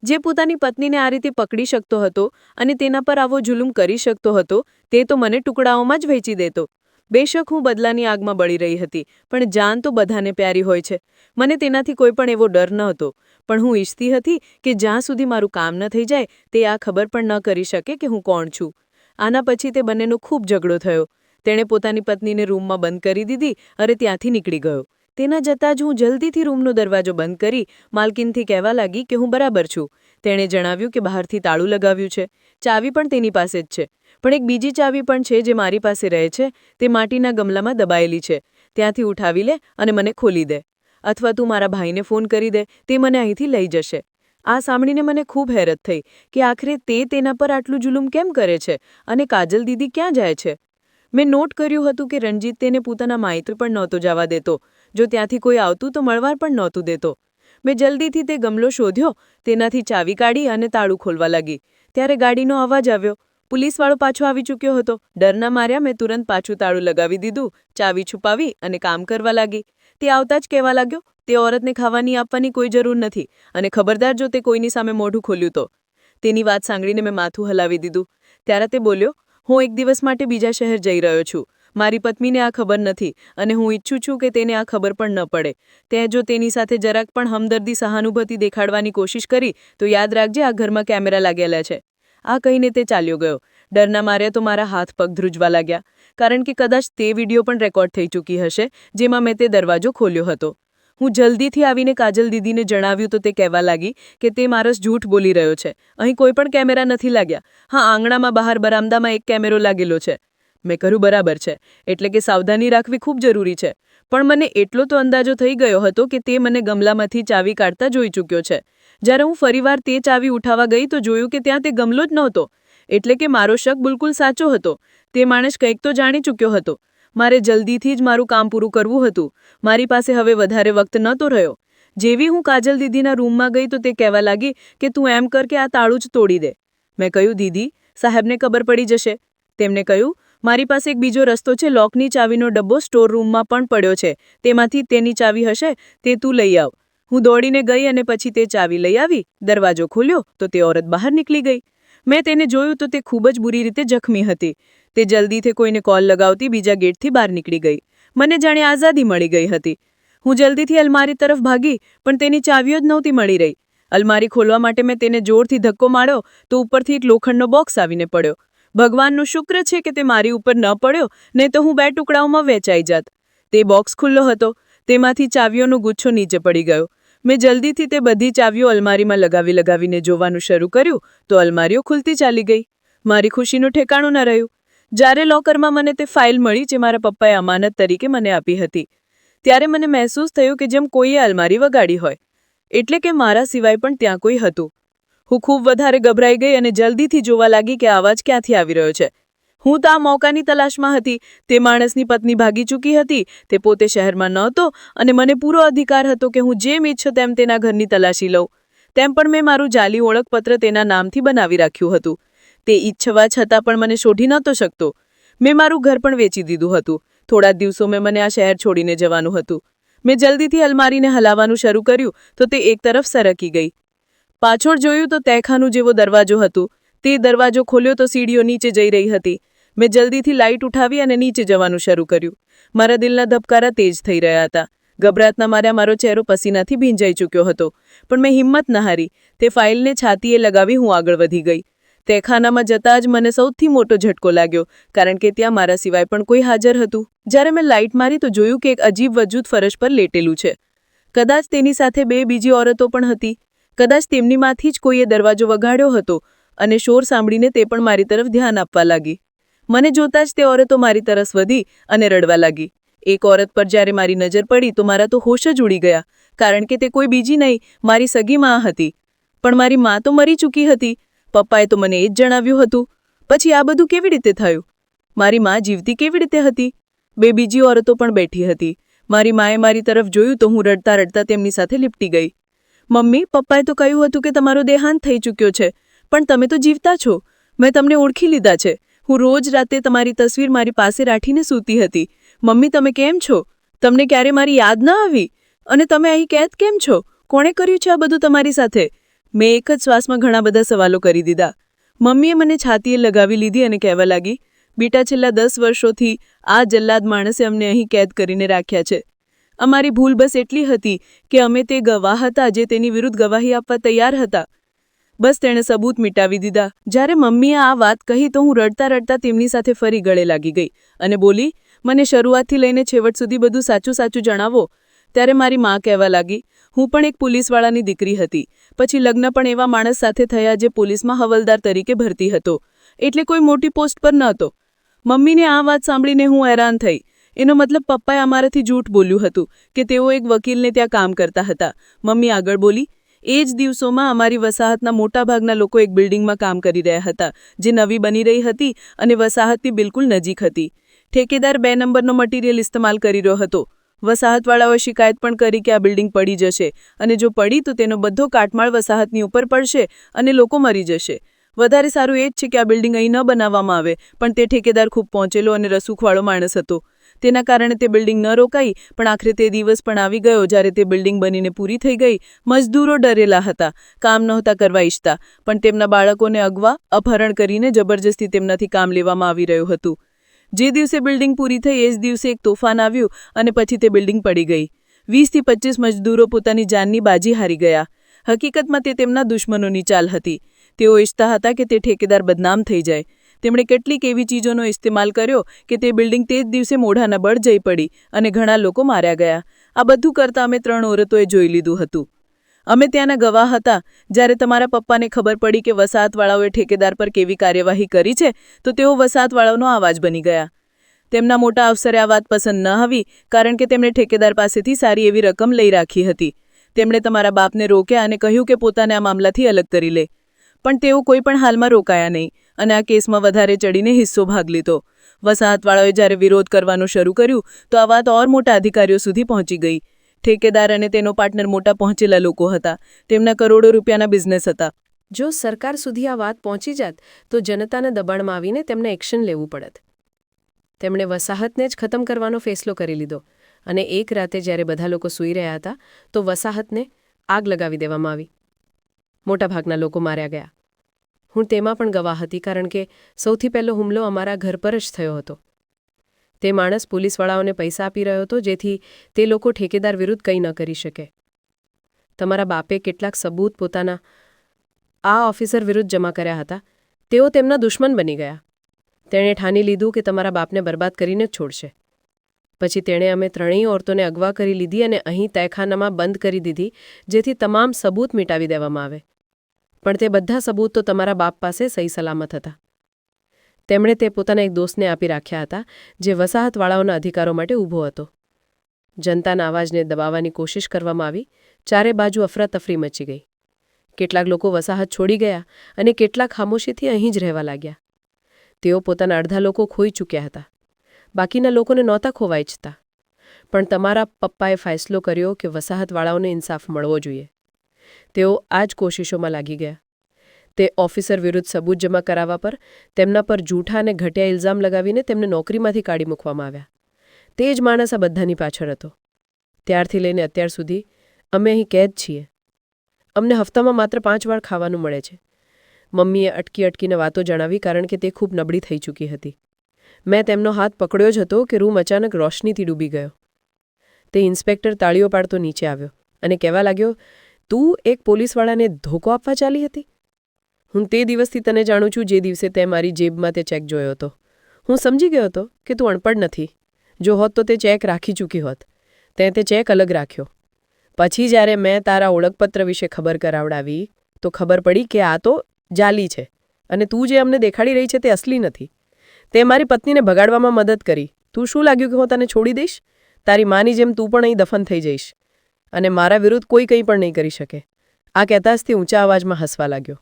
જે પોતાની પત્નીને આ રીતે પકડી શકતો હતો અને તેના પર આવો જુલુમ કરી શકતો હતો, તે તો મને ટુકડાઓમાં જ વહેંચી દેતો. બેશક હું બદલાની આગમાં બળી રહી હતી, પણ જાન તો બધાને પ્યારી હોય છે. મને તેનાથી કોઈ પણ એવો ડર ન હતો, પણ હું ઈચ્છતી હતી કે જ્યાં સુધી મારું કામ ન થઈ જાય તે આ ખબર પણ ન કરી શકે કે હું કોણ છું. આના પછી તે બંનેનો ખૂબ ઝઘડો થયો. તેણે પોતાની પત્નીને રૂમમાં બંધ કરી દીધી અને ત્યાંથી નીકળી ગયો. તેના જતાં જ હું જલ્દીથી રૂમનો દરવાજો બંધ કરી માલકીનથી કહેવા લાગી કે હું બરાબર છું. તેણે જણાવ્યું કે બહારથી તાળું લગાવ્યું છે, ચાવી પણ તેની પાસે જ છે, પણ એક બીજી ચાવી પણ છે જે મારી પાસે રહે છે. તે માટીના ગમલામાં દબાયેલી છે. ત્યાંથી ઉઠાવી લે અને મને ખોલી દે, અથવા તું મારા ભાઈને ફોન કરી દે, તે મને અહીંથી લઈ જશે. આ સાંભળીને મને ખૂબ હેરત થઈ કે આખરે તે તેના પર આટલું જુલુમ કેમ કરે છે અને કાજલ દીદી ક્યાં જાય છે. મેં નોટ કર્યું હતું કે રણજીત તેને પોતાના માયત્ર પણ નહોતો જવા દેતો. જો ત્યાંથી કોઈ આવતું તો મળવા પણ નહોતું દેતો. મેં જલ્દીથી તે ગમલો શોધ્યો, તેનાથી ચાવી કાઢી અને તાળું ખોલવા લાગી. ત્યારે ગાડીનો અવાજ આવ્યો. પોલીસવાળો પાછો આવી ચૂક્યો હતો. ડરના માર્યા મેં તુરંત પાછું તાળું લગાવી દીધું, ચાવી છુપાવી અને કામ કરવા લાગી. તે આવતા જ કહેવા લાગ્યો, તે ઓરતને ખાવાની આપવાની કોઈ જરૂર નથી અને ખબરદાર જો તે કોઈની સામે મોઢું ખોલ્યું તો. તેની વાત સાંભળીને મેં માથું હલાવી દીધું. ત્યારે તે બોલ્યો, હું એક દિવસ માટે બીજા શહેર જઈ રહ્યો છું. મારી પત્નીને આ ખબર નથી અને હું ઈચ્છું છું કે તેને આ ખબર પણ ન પડે. તે જો તેની સાથે જરાક પણ હમદર્દી સહાનુભૂતિ દેખાડવાની કોશિશ કરી તો યાદ રાખજે, આ ઘરમાં કેમેરા લાગેલા છે. આ કહીને તે ચાલ્યો ગયો. ડરના માર્યા તો મારા હાથ પગ ધ્રુજવા લાગ્યા, કારણ કે કદાચ તે વિડીયો પણ રેકોર્ડ થઈ ચૂકી હશે જેમાં મેં તે દરવાજો ખોલ્યો હતો. હું જલ્દીથી આવીને કાજલ દીદીને જણાવ્યું તો તે કહેવા લાગી કે તે મારસ જૂઠ બોલી રહ્યો છે. અહીં કોઈ પણ કેમેરા નથી લાગ્યા. હા, આંગણામાં બહાર બરામદામાં એક કેમેરો લાગેલો છે. મેં કહ્યું, બરાબર છે, એટલે કે સાવધાની રાખવી ખૂબ જરૂરી છે. પણ મને એટલો તો અંદાજો થઈ ગયો હતો કે તે મને ગમલામાંથી ચાવી કાઢતા જોઈ ચૂક્યો છે. જ્યારે હું ફરીવાર તે ચાવી ઉઠાવવા ગઈ તો જોયું કે ત્યાં તે ગમલો જ નહોતો. એટલે કે મારો શક બિલકુલ સાચો હતો. તે માણસ કંઈક તો જાણી ચૂક્યો હતો. મારે જલ્દીથી જ મારું કામ પૂરું કરવું હતું. મારી પાસે હવે વધારે વખત નહોતો રહ્યો. જેવી હું કાજલ દીદીના રૂમમાં ગઈ તો તે કહેવા લાગી કે તું એમ કર કે આ તાળું જ તોડી દે. મેં કહ્યું, દીદી, સાહેબને ખબર પડી જશે. તેમણે કહ્યું, મારી પાસે એક બીજો રસ્તો છે. લોકની ચાવીનો ડબ્બો સ્ટોર રૂમમાં પણ પડ્યો છે. તેમાંથી તેની ચાવી હશે, તે તું લઈ આવ. હું દોડીને ગઈ અને પછી તે ચાવી લઈ આવી. દરવાજો ખોલ્યો તો તે ઓરત બહાર નીકળી ગઈ. મેં તેને જોયું તો તે ખૂબ જ બુરી રીતે જખમી હતી. તે જલ્દીથી કોઈને કોલ લગાવતી બીજા ગેટથી બહાર નીકળી ગઈ. મને જાણે આઝાદી મળી ગઈ હતી. હું જલ્દીથી અલમારી તરફ ભાગી, પણ તેની ચાવીઓ જ નહોતી મળી રહી. અલમારી ખોલવા માટે મેં તેને જોરથી ધક્કો માર્યો તો ઉપરથી એક લોખંડનો બોક્સ આવીને પડ્યો. ભગવાનનું શુક્ર છે કે તે મારી ઉપર ન પડ્યો, નહીં તો હું 2 ટુકડાઓમાં વહેંચાઈ જાત. તે બોક્સ ખુલ્લો હતો. તેમાંથી ચાવીઓનો ગુચ્છો નીચે પડી ગયો. મેં જલ્દીથી તે બધી ચાવીઓ અલમારીમાં લગાવીને જોવાનું શરૂ કર્યું તો અલમારીઓ ખુલતી ચાલી ગઈ. મારી ખુશીનું ઠેકાણું ન રહ્યું. જ્યારે લોકરમાં મને તે ફાઇલ મળી જે મારા પપ્પાએ અમાનત તરીકે મને આપી હતી, ત્યારે મને મહેસૂસ થયું કે જેમ કોઈએ અલમારી વગાડી હોય, એટલે કે મારા સિવાય પણ ત્યાં કોઈ હતું. હું ખૂબ વધારે ગભરાઈ ગઈ અને જલ્દીથી જોવા લાગી કે અવાજ ક્યાંથી આવી રહ્યો છે. હું તો આ મોકાની તલાશમાં હતી. તે માણસની પત્ની ભાગી ચૂકી હતી. તે પોતે શહેરમાં નહોતો અને મને પૂરો અધિકાર હતો કે હું જેમ ઈચ્છો તેમ તેના ઘરની તલાશી લઉં. તેમ પણ મેં મારું જાલી ઓળખપત્ર તેના નામથી બનાવી રાખ્યું હતું. તે ઈચ્છવા છતાં પણ મને શોધી નહોતો શકતો. મેં મારું ઘર પણ વેચી દીધું હતું. થોડા જ દિવસોમાં મને આ શહેર છોડીને જવાનું હતું. મેં જલ્દીથી અલમારીને હલાવવાનું શરૂ કર્યું તો તે એક તરફ સરકી ગઈ. પાછળ જોયું તો તહેખાનું જેવો દરવાજો હતો. તે દરવાજો ખોલ્યો તો સીડીઓ નીચે જઈ રહી હતી. મેં જલ્દીથી લાઇટ ઉઠાવી અને નીચે જવાનું શરૂ કર્યું. મારા દિલના ધબકારા તેજ થઈ રહ્યા હતા. ગભરાટના માર્યા મારો ચહેરો પસીનાથી ભીંજાઈ ચૂક્યો હતો. પણ મેં હિંમત ન હારી. તે ફાઇલને છાતીએ લગાવી હું આગળ વધી ગઈ. તહેખાનામાં જતાં જ મને સૌથી મોટો ઝટકો લાગ્યો, કારણ કે ત્યાં મારા સિવાય પણ કોઈ હાજર હતું. જ્યારે મેં લાઇટ મારી તો જોયું કે એક અજીબ વજૂદ ફરશ પર લેટેલું છે. કદાચ તેની સાથે 2 બીજી ઓરતો પણ હતી. કદાચ તેમનીમાંથી જ કોઈએ દરવાજો વગાડ્યો હતો અને શોર સાંભળીને તે પણ મારી તરફ ધ્યાન આપવા લાગી. મને જોતાં જ તે ઓરતો મારી તરફ વધી અને રડવા લાગી. એક ઓરત પર જ્યારે મારી નજર પડી તો મારા તો હોશ જ ઉડી ગયા, કારણ કે તે કોઈ બીજી નહીં, મારી સગી મા હતી. પણ મારી મા તો મરી ચૂકી હતી. પપ્પાએ તો મને એ જ જણાવ્યું હતું. પછી આ બધું કેવી રીતે થયું? મારી મા જીવતી કેવી રીતે હતી? 2 બીજી ઓરતો પણ બેઠી હતી. મારી માએ મારી તરફ જોયું તો હું રડતા રડતા તેમની સાથે લીપટી ગઈ. મમ્મી, પપ્પાએ તો કહ્યું હતું કે તમારો દેહાંત થઈ ચૂક્યો છે, પણ તમે તો જીવતા છો. મેં તમને ઓળખી લીધા છે. હું રોજ રાતે તમારી તસવીર મારી પાસે રાખીને સૂતી હતી. મમ્મી, તમે કેમ છો? તમને ક્યારે મારી યાદ ન આવી? અને તમે અહીં કેદ કેમ છો? કોણે કર્યું છે આ બધું તમારી સાથે? મેં એક જ શ્વાસમાં ઘણા બધા સવાલો કરી દીધા. મમ્મીએ મને છાતીએ લગાવી લીધી અને કહેવા લાગી, બેટા, છેલ્લા 10 વર્ષોથી આ જલ્લાદ માણસે અમને અહીં કેદ કરીને રાખ્યા છે. અમારી ભૂલ બસ એટલી હતી કે અમે તે ગવાહ હતા જે તેની વિરુદ્ધ ગવાહી આપવા તૈયાર હતા. બસ તેણે સબૂત મિટાવી દીધા. જ્યારે મમ્મીએ આ વાત કહી તો હું રડતા રડતા તેમની સાથે ફરી ગળે લાગી ગઈ અને બોલી, મને શરૂઆતથી લઈને છેવટ સુધી બધું સાચું સાચું જણાવો. ત્યારે મારી મા કહેવા લાગી, હું પણ એક પોલીસવાળાની દીકરી હતી. પછી લગ્ન પણ એવા માણસ સાથે થયા જે પોલીસમાં હવલદાર તરીકે ભરતી હતો, એટલે કોઈ મોટી પોસ્ટ પર નહોતો. મમ્મીને આ વાત સાંભળીને હું હેરાન થઈ. એનો મતલબ પપ્પાએ અમારાથી જૂઠ બોલ્યું હતું કે તેઓ એક વકીલને ત્યાં કામ કરતા હતા. મમ્મી આગળ બોલી, એ જ દિવસોમાં અમારી વસાહતના મોટાભાગના લોકો એક બિલ્ડિંગમાં કામ કરી રહ્યા હતા જે નવી બની રહી હતી અને વસાહતની બિલકુલ નજીક હતી. ઠેકેદાર 2 નંબરનો મટીરિયલ ઇસ્તેમાલ કરી રહ્યો હતો. વસાહતવાળાઓએ શિકાયત પણ કરી કે આ બિલ્ડિંગ પડી જશે અને જો પડી તો તેનો બધો કાટમાળ વસાહતની ઉપર પડશે અને લોકો મરી જશે. વધારે સારું એ જ છે કે આ બિલ્ડિંગ અહીં ન બનાવવામાં આવે, પણ તે ઠેકેદાર ખૂબ પહોંચેલો અને રસૂખવાળો માણસ હતો. તેના કારણે તે બિલ્ડિંગ ન રોકાઈ, પણ આખરે તે દિવસ પણ આવી ગયો જ્યારે તે બિલ્ડિંગ બનીને પૂરી થઈ ગઈ. મજદૂરો ડરેલા હતા, કામ નહોતા કરવા ઈચ્છતા, પણ તેમના બાળકોને અગવા, અપહરણ કરીને જબરજસ્તી તેમનાથી કામ લેવામાં આવી રહ્યું હતું. જે દિવસે બિલ્ડિંગ પૂરી થઈ એ જ દિવસે એક તોફાન આવ્યું અને પછી તે બિલ્ડિંગ પડી ગઈ. 20 થી 25 મજદૂરો પોતાની જાનની બાજી હારી ગયા. હકીકતમાં તે તેમના દુશ્મનોની ચાલ હતી. તેઓ ઈચ્છતા હતા કે તે ઠેકેદાર બદનામ થઈ જાય. તેમણે કેટલીક એવી ચીજોનો ઇસ્તેમાલ કર્યો કે તે બિલ્ડિંગ તે જ દિવસે મોઢાના બળ જઈ પડી અને ઘણા લોકો માર્યા ગયા. આ બધું કરતાં અમે 3 ઓરતોએ જોઈ લીધું હતું. અમે ત્યાંના ગવાહ હતા. જ્યારે તમારા પપ્પાને ખબર પડી કે વસાહતવાળાઓએ ઠેકેદાર પર કેવી કાર્યવાહી કરી છે તો તેઓ વસાહતવાળાઓનો અવાજ બની ગયા. તેમના મોટા અફસરે આ વાત પસંદ ન આવી, કારણ કે તેમણે ઠેકેદાર પાસેથી સારી એવી રકમ લઈ રાખી હતી. તેમણે તમારા બાપને રોક્યા અને કહ્યું કે પોતાને આ મામલાથી અલગ કરી લે. પણ તેઓ કોઈ પણ હાલમાં રોકાયા નહીં અને આ કેસમાં વધારે ચડીને હિસ્સો ભાગ લીધો. વસાહતવાળાઓએ જ્યારે વિરોધ કરવાનું શરૂ કર્યું તો આ વાત ઓર મોટા અધિકારીઓ સુધી પહોંચી ગઈ. ઠેકેદાર અને તેનો પાર્ટનર મોટા પહોંચેલા લોકો હતા. તેમના કરોડો રૂપિયાના બિઝનેસ હતા. જો સરકાર સુધી આ વાત પહોંચી જાત તો જનતાના દબાણમાં આવીને તેમને એક્શન લેવું પડત. તેમણે વસાહતને જ ખતમ કરવાનો ફેસલો કરી લીધો અને એક રાતે જ્યારે બધા લોકો સૂઈ રહ્યા હતા તો વસાહતને આગ લગાવી દેવામાં આવી. મોટાભાગના લોકો માર્યા ગયા. હું તેમાં પણ ગવાહ હતી, કારણ કે સૌથી પહેલો હુમલો અમારા ઘર પર જ થયો હતો. તે માણસ પોલીસવાળાઓને પૈસા આપી રહ્યો હતો, જેથી તે લોકો ઠેકેદાર વિરુદ્ધ કંઈ ન કરી શકે. તમારા બાપે કેટલાક સબૂત પોતાના આ ઓફિસર વિરુદ્ધ જમા કર્યા હતા. તેઓ તેમના દુશ્મન બની ગયા. તેણે ઠાની લીધું કે તમારા બાપને બરબાદ કરીને જ છોડશે. પછી તેણે અમે ત્રણેય ઓરતોને અગવા કરી લીધી અને અહીં તહેખાનામાં બંધ કરી દીધી, જેથી તમામ સબૂત મિટાવી દેવામાં આવે. પણ તે બધા સબૂત તો તમારા બાપ પાસે સહી સલામત હતા. તેમણે તે પોતાના એક દોસ્તને આપી રાખ્યા હતા, જે વસાહતવાળાઓના અધિકારો માટે ઊભો હતો. જનતાના અવાજને દબાવવાની કોશિશ કરવામાં આવી. ચારે બાજુ અફરાતફરી મચી ગઈ. કેટલાક લોકો વસાહત છોડી ગયા અને કેટલાક ખામોશીથી અહીં જ રહેવા લાગ્યા. તેઓ પોતાના અડધા લોકો ખોઈ ચૂક્યા હતા. બાકીના લોકોને નહોતા ખોવા ઈચ્છતા. પણ તમારા પપ્પાએ ફેસલો કર્યો કે વસાહતવાળાઓને ઇન્સાફ મળવો જોઈએ. તેઓ આ જ કોશિશોમાં લાગી ગયા. તે ઓફિસર વિરુદ્ધ સબૂત જમા કરાવવા પર તેમના પર જૂઠા અને ઘટિયા ઇલ્ઝામ લગાવીને તેમને નોકરીમાંથી કાઢી મૂકવામાં આવ્યા. તે જ માણસ આ બધાની પાછળ હતો. ત્યારથી લઈને અત્યાર સુધી અમે અહીં કેદ છીએ. અમને હપ્તામાં માત્ર 5 વાર ખાવાનું મળે છે. મમ્મીએ અટકીને વાતો જણાવી, કારણ કે તે ખૂબ નબળી થઈ ચૂકી હતી. મેં તેમનો હાથ પકડ્યો જ હતો કે રૂમ અચાનક રોશનીથી ડૂબી ગયો. તે ઇન્સ્પેક્ટર તાળીઓ પાડતો નીચે આવ્યો અને કહેવા લાગ્યો, તું એક પોલીસવાળાને ધોકો આપવા ચાલી હતી? હું તે દિવસથી તને જાણું છું, જે દિવસે તે મારી જેબમાં તે ચેક જોયો હતો. હું સમજી ગયો હતો કે તું અણપડ નથી. જો હોત તો તે ચેક રાખી ચૂકી હોત. તે ચેક અલગ રાખ્યો. પછી જ્યારે મેં તારા ઓળખપત્ર વિશે ખબર કરાવડાવી તો ખબર પડી કે આ તો જાલી છે અને તું જે અમને દેખાડી રહી છે તે અસલી નથી. તે મારી પત્નીને ભગાડવામાં મદદ કરી. તું શું લાગ્યું કે હું તને છોડી દઈશ? તારી માની જેમ તું પણ અહીં દફન થઈ જઈશ અને મારા વિરુદ્ધ કોઈ કંઈ પણ નહીં કરી શકે. આ કહેતા જ તે ઊંચા અવાજમાં હસવા લાગ્યો.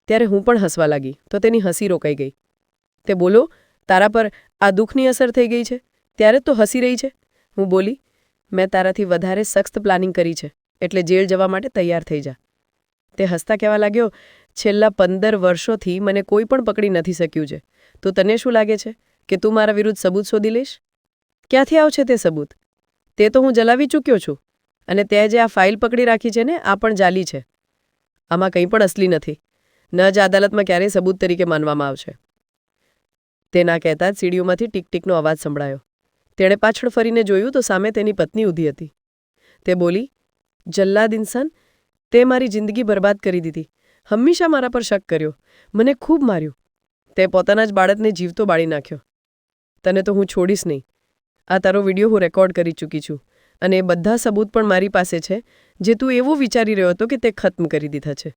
ત્યારે હું પણ હસવા લાગી તો તેની હસી રોકાઈ ગઈ. તે બોલો, તારા પર આ દુઃખની અસર થઈ ગઈ છે, ત્યારે જ તો હસી રહી છે. હું બોલી, મેં તારાથી વધારે સખ્ત પ્લાનિંગ કરી છે, એટલે જેલ જવા માટે તૈયાર થઈ જા. તે હસતા કહેવા લાગ્યો, છેલ્લા 15 વર્ષોથી મને કોઈ પણ પકડી નથી શક્યું છે. તો તને શું લાગે છે કે તું મારા વિરુદ્ધ સબૂત શોધી લઈશ? ક્યાંથી આવશે તે સબૂત? તે તો હું જલાવી ચૂક્યો છું. અને તે જે આ ફાઇલ પકડી રાખી છે ને, આ પણ જાલી છે. આમાં કંઈ પણ અસલી નથી. ન જ અદાલતમાં ક્યારેય સબૂત તરીકે માનવામાં આવશે. તે ના કહેતા જ સીડીઓમાંથી ટીક-ટીકનો અવાજ સંભળાયો. તેણે પાછળ ફરીને જોયું તો સામે તેની પત્ની ઊભી હતી. તે બોલી, જલ્લાદ ઇન્સાન, તે મારી જિંદગી બરબાદ કરી દીધી. હંમેશા મારા પર શક કર્યો. મને ખૂબ માર્યું. તે પોતાના જ બાળકને જીવતો બાળી નાખ્યો. તને તો હું છોડીશ નહીં. આ તારો વિડીયો હું રેકોર્ડ કરી ચૂકી છું અને એ બધા સબૂત પણ મારી પાસે છે, જે તું એવું વિચારી રહ્યો હતો કે તે ખત્મ કરી દીધા છે.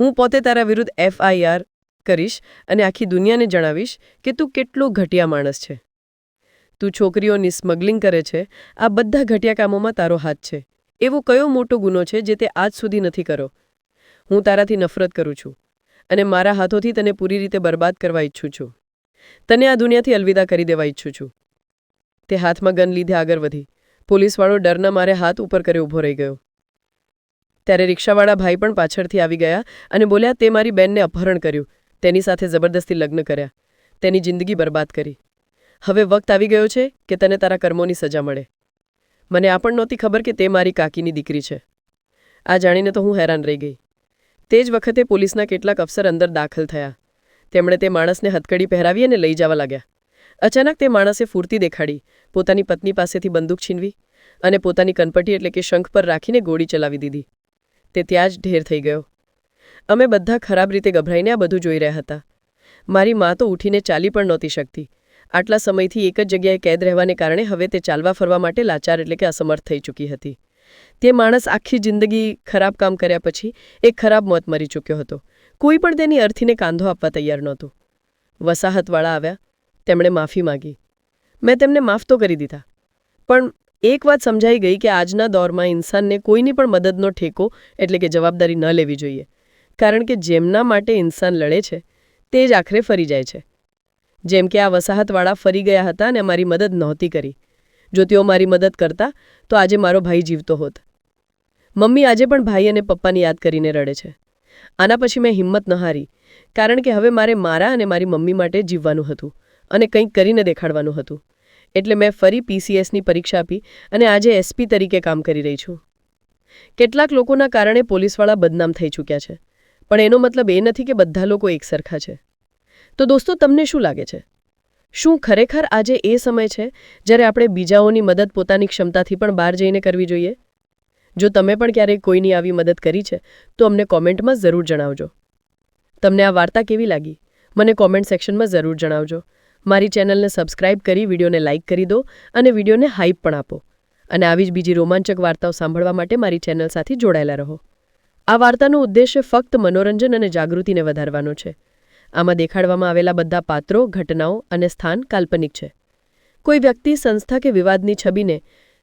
હું પોતે તારા વિરુદ્ધ FIR કરીશ અને આખી દુનિયાને જણાવીશ કે તું કેટલો ઘટિયા માણસ છે. તું છોકરીઓની સ્મગલિંગ કરે છે. આ બધા ઘટિયા કામોમાં તારો હાથ છે. એવો કયો મોટો ગુનો છે જે તે આજ સુધી નથી કર્યો? હું તારાથી નફરત કરું છું અને મારા હાથોથી તને પૂરી રીતે બરબાદ કરવા ઈચ્છું છું. તને આ દુનિયાથી અલવિદા કરી દેવા ઈચ્છું છું. તે હાથમાં ગન લીધે આગળ વધી. પોલીસવાળો ડરના મારે હાથ ઉપર કરી ઊભો રહી ગયો. ત્યારે રિક્ષાવાળા ભાઈ પણ પાછળથી આવી ગયા અને બોલ્યા, તે મારી બેનને અપહરણ કર્યું, તેની સાથે જબરદસ્તી લગ્ન કર્યા, તેની જિંદગી બરબાદ કરી. હવે વખત આવી ગયો છે કે તને તારા કર્મોની સજા મળે. મને આ પણ નહોતી ખબર કે તે મારી કાકીની દીકરી છે. આ જાણીને તો હું હેરાન રહી ગઈ. તે જ વખતે પોલીસના કેટલાક અફસર અંદર દાખલ થયા. તેમણે તે માણસને હથકડી પહેરાવી અને લઈ જવા લાગ્યા. અચાનક તે માણસે ફૂર્તિ દેખાડી, પોતાની પત્ની પાસેથી બંદૂક છીનવી અને પોતાની કનપટી એટલે કે શંખ પર રાખીને ગોળી ચલાવી દીધી. તે ત્યાં જ ઢેર થઈ ગયો. અમે બધા ખરાબ રીતે ગભરાઈને આ બધું જોઈ રહ્યા હતા. મારી મા તો ઉઠીને ચાલી પણ નહોતી શકતી. આટલા સમયથી એક જ જગ્યાએ કેદ રહેવાને કારણે હવે તે ચાલવા ફરવા માટે લાચાર એટલે કે અસમર્થ થઈ ચૂકી હતી. તે માણસ આખી જિંદગી ખરાબ કામ કર્યા પછી એક ખરાબ મોત મરી ચૂક્યો હતો. કોઈ પણ તેની અર્થીને કાંધો આપવા તૈયાર નહોતું. વસાહતવાળા આવ્યા. તેમણે માફી માગી. મેં તેમને માફ તો કરી દીધા. પણ એક વાત સમજાઈ ગઈ કે આજના દોરમાં ઇન્સાનને કોઈની પણ મદદનો ઠેકો એટલે કે જવાબદારી ન લેવી જોઈએ. કારણ કે જેમના માટે ઇન્સાન લડે છે તે જ આખરે ફરી જાય છે. જેમ કે આ વસાહતવાળા ફરી ગયા હતા અને મારી મદદ નહોતી કરી. જો તેઓ મારી મદદ કરતા તો આજે મારો ભાઈ જીવતો હોત. મમ્મી આજે પણ ભાઈ અને પપ્પાની યાદ કરીને રડે છે. આના પછી મેં હિંમત ન હારી, કારણ કે હવે મારે મારા અને મારી મમ્મી માટે જીવવાનું હતું અને કંઈક કરીને દેખાડવાનું હતું. એટલે મેં ફરી PCSની પરીક્ષા આપી અને આજે SP તરીકે કામ કરી રહી છું. કેટલાક લોકોના કારણે પોલીસવાળા બદનામ થઈ ચૂક્યા છે, પણ એનો મતલબ એ નથી કે બધા લોકો એક સરખા છે. તો દોસ્તો, તમને શું લાગે છે? શું ખરેખર આજે એ સમય છે જ્યારે આપણે બીજાઓની મદદ પોતાની ક્ષમતાથી પણ બહાર જઈને કરવી જોઈએ? જો તમે પણ ક્યારેક કોઈની આવી મદદ કરી છે તો અમને કોમેન્ટમાં જરૂર જણાવજો. તમને આ વાર્તા કેવી લાગી? મને કોમેન્ટ સેક્શનમાં જરૂર જણાવજો. મારી ચેનલને સબસ્ક્રાઇબ કરી વિડીયોને લાઇક કરી દો અને વિડીયોને હાઇપ પણ આપો. અને આવી જ બીજી રોમાંચક વાર્તાઓ સાંભળવા માટે મારી ચેનલ સાથે જોડાયેલા રહો. આ વાર્તાનો ઉદ્દેશ્ય ફક્ત મનોરંજન અને જાગૃતિને વધારવાનો છે. આમાં દેખાડવામાં આવેલા બધા પાત્રો, ઘટનાઓ અને સ્થાન કાલ્પનિક છે. કોઈ વ્યક્તિ, સંસ્થા કે વિવાદની છબીને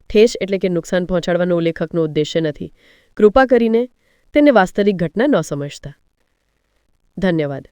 ઠેસ એટલે કે નુકસાન પહોંચાડવાનો લેખકનો ઉદ્દેશ્ય નથી. કૃપા કરીને તેને વાસ્તવિક ઘટના ન સમજતા. ધન્યવાદ.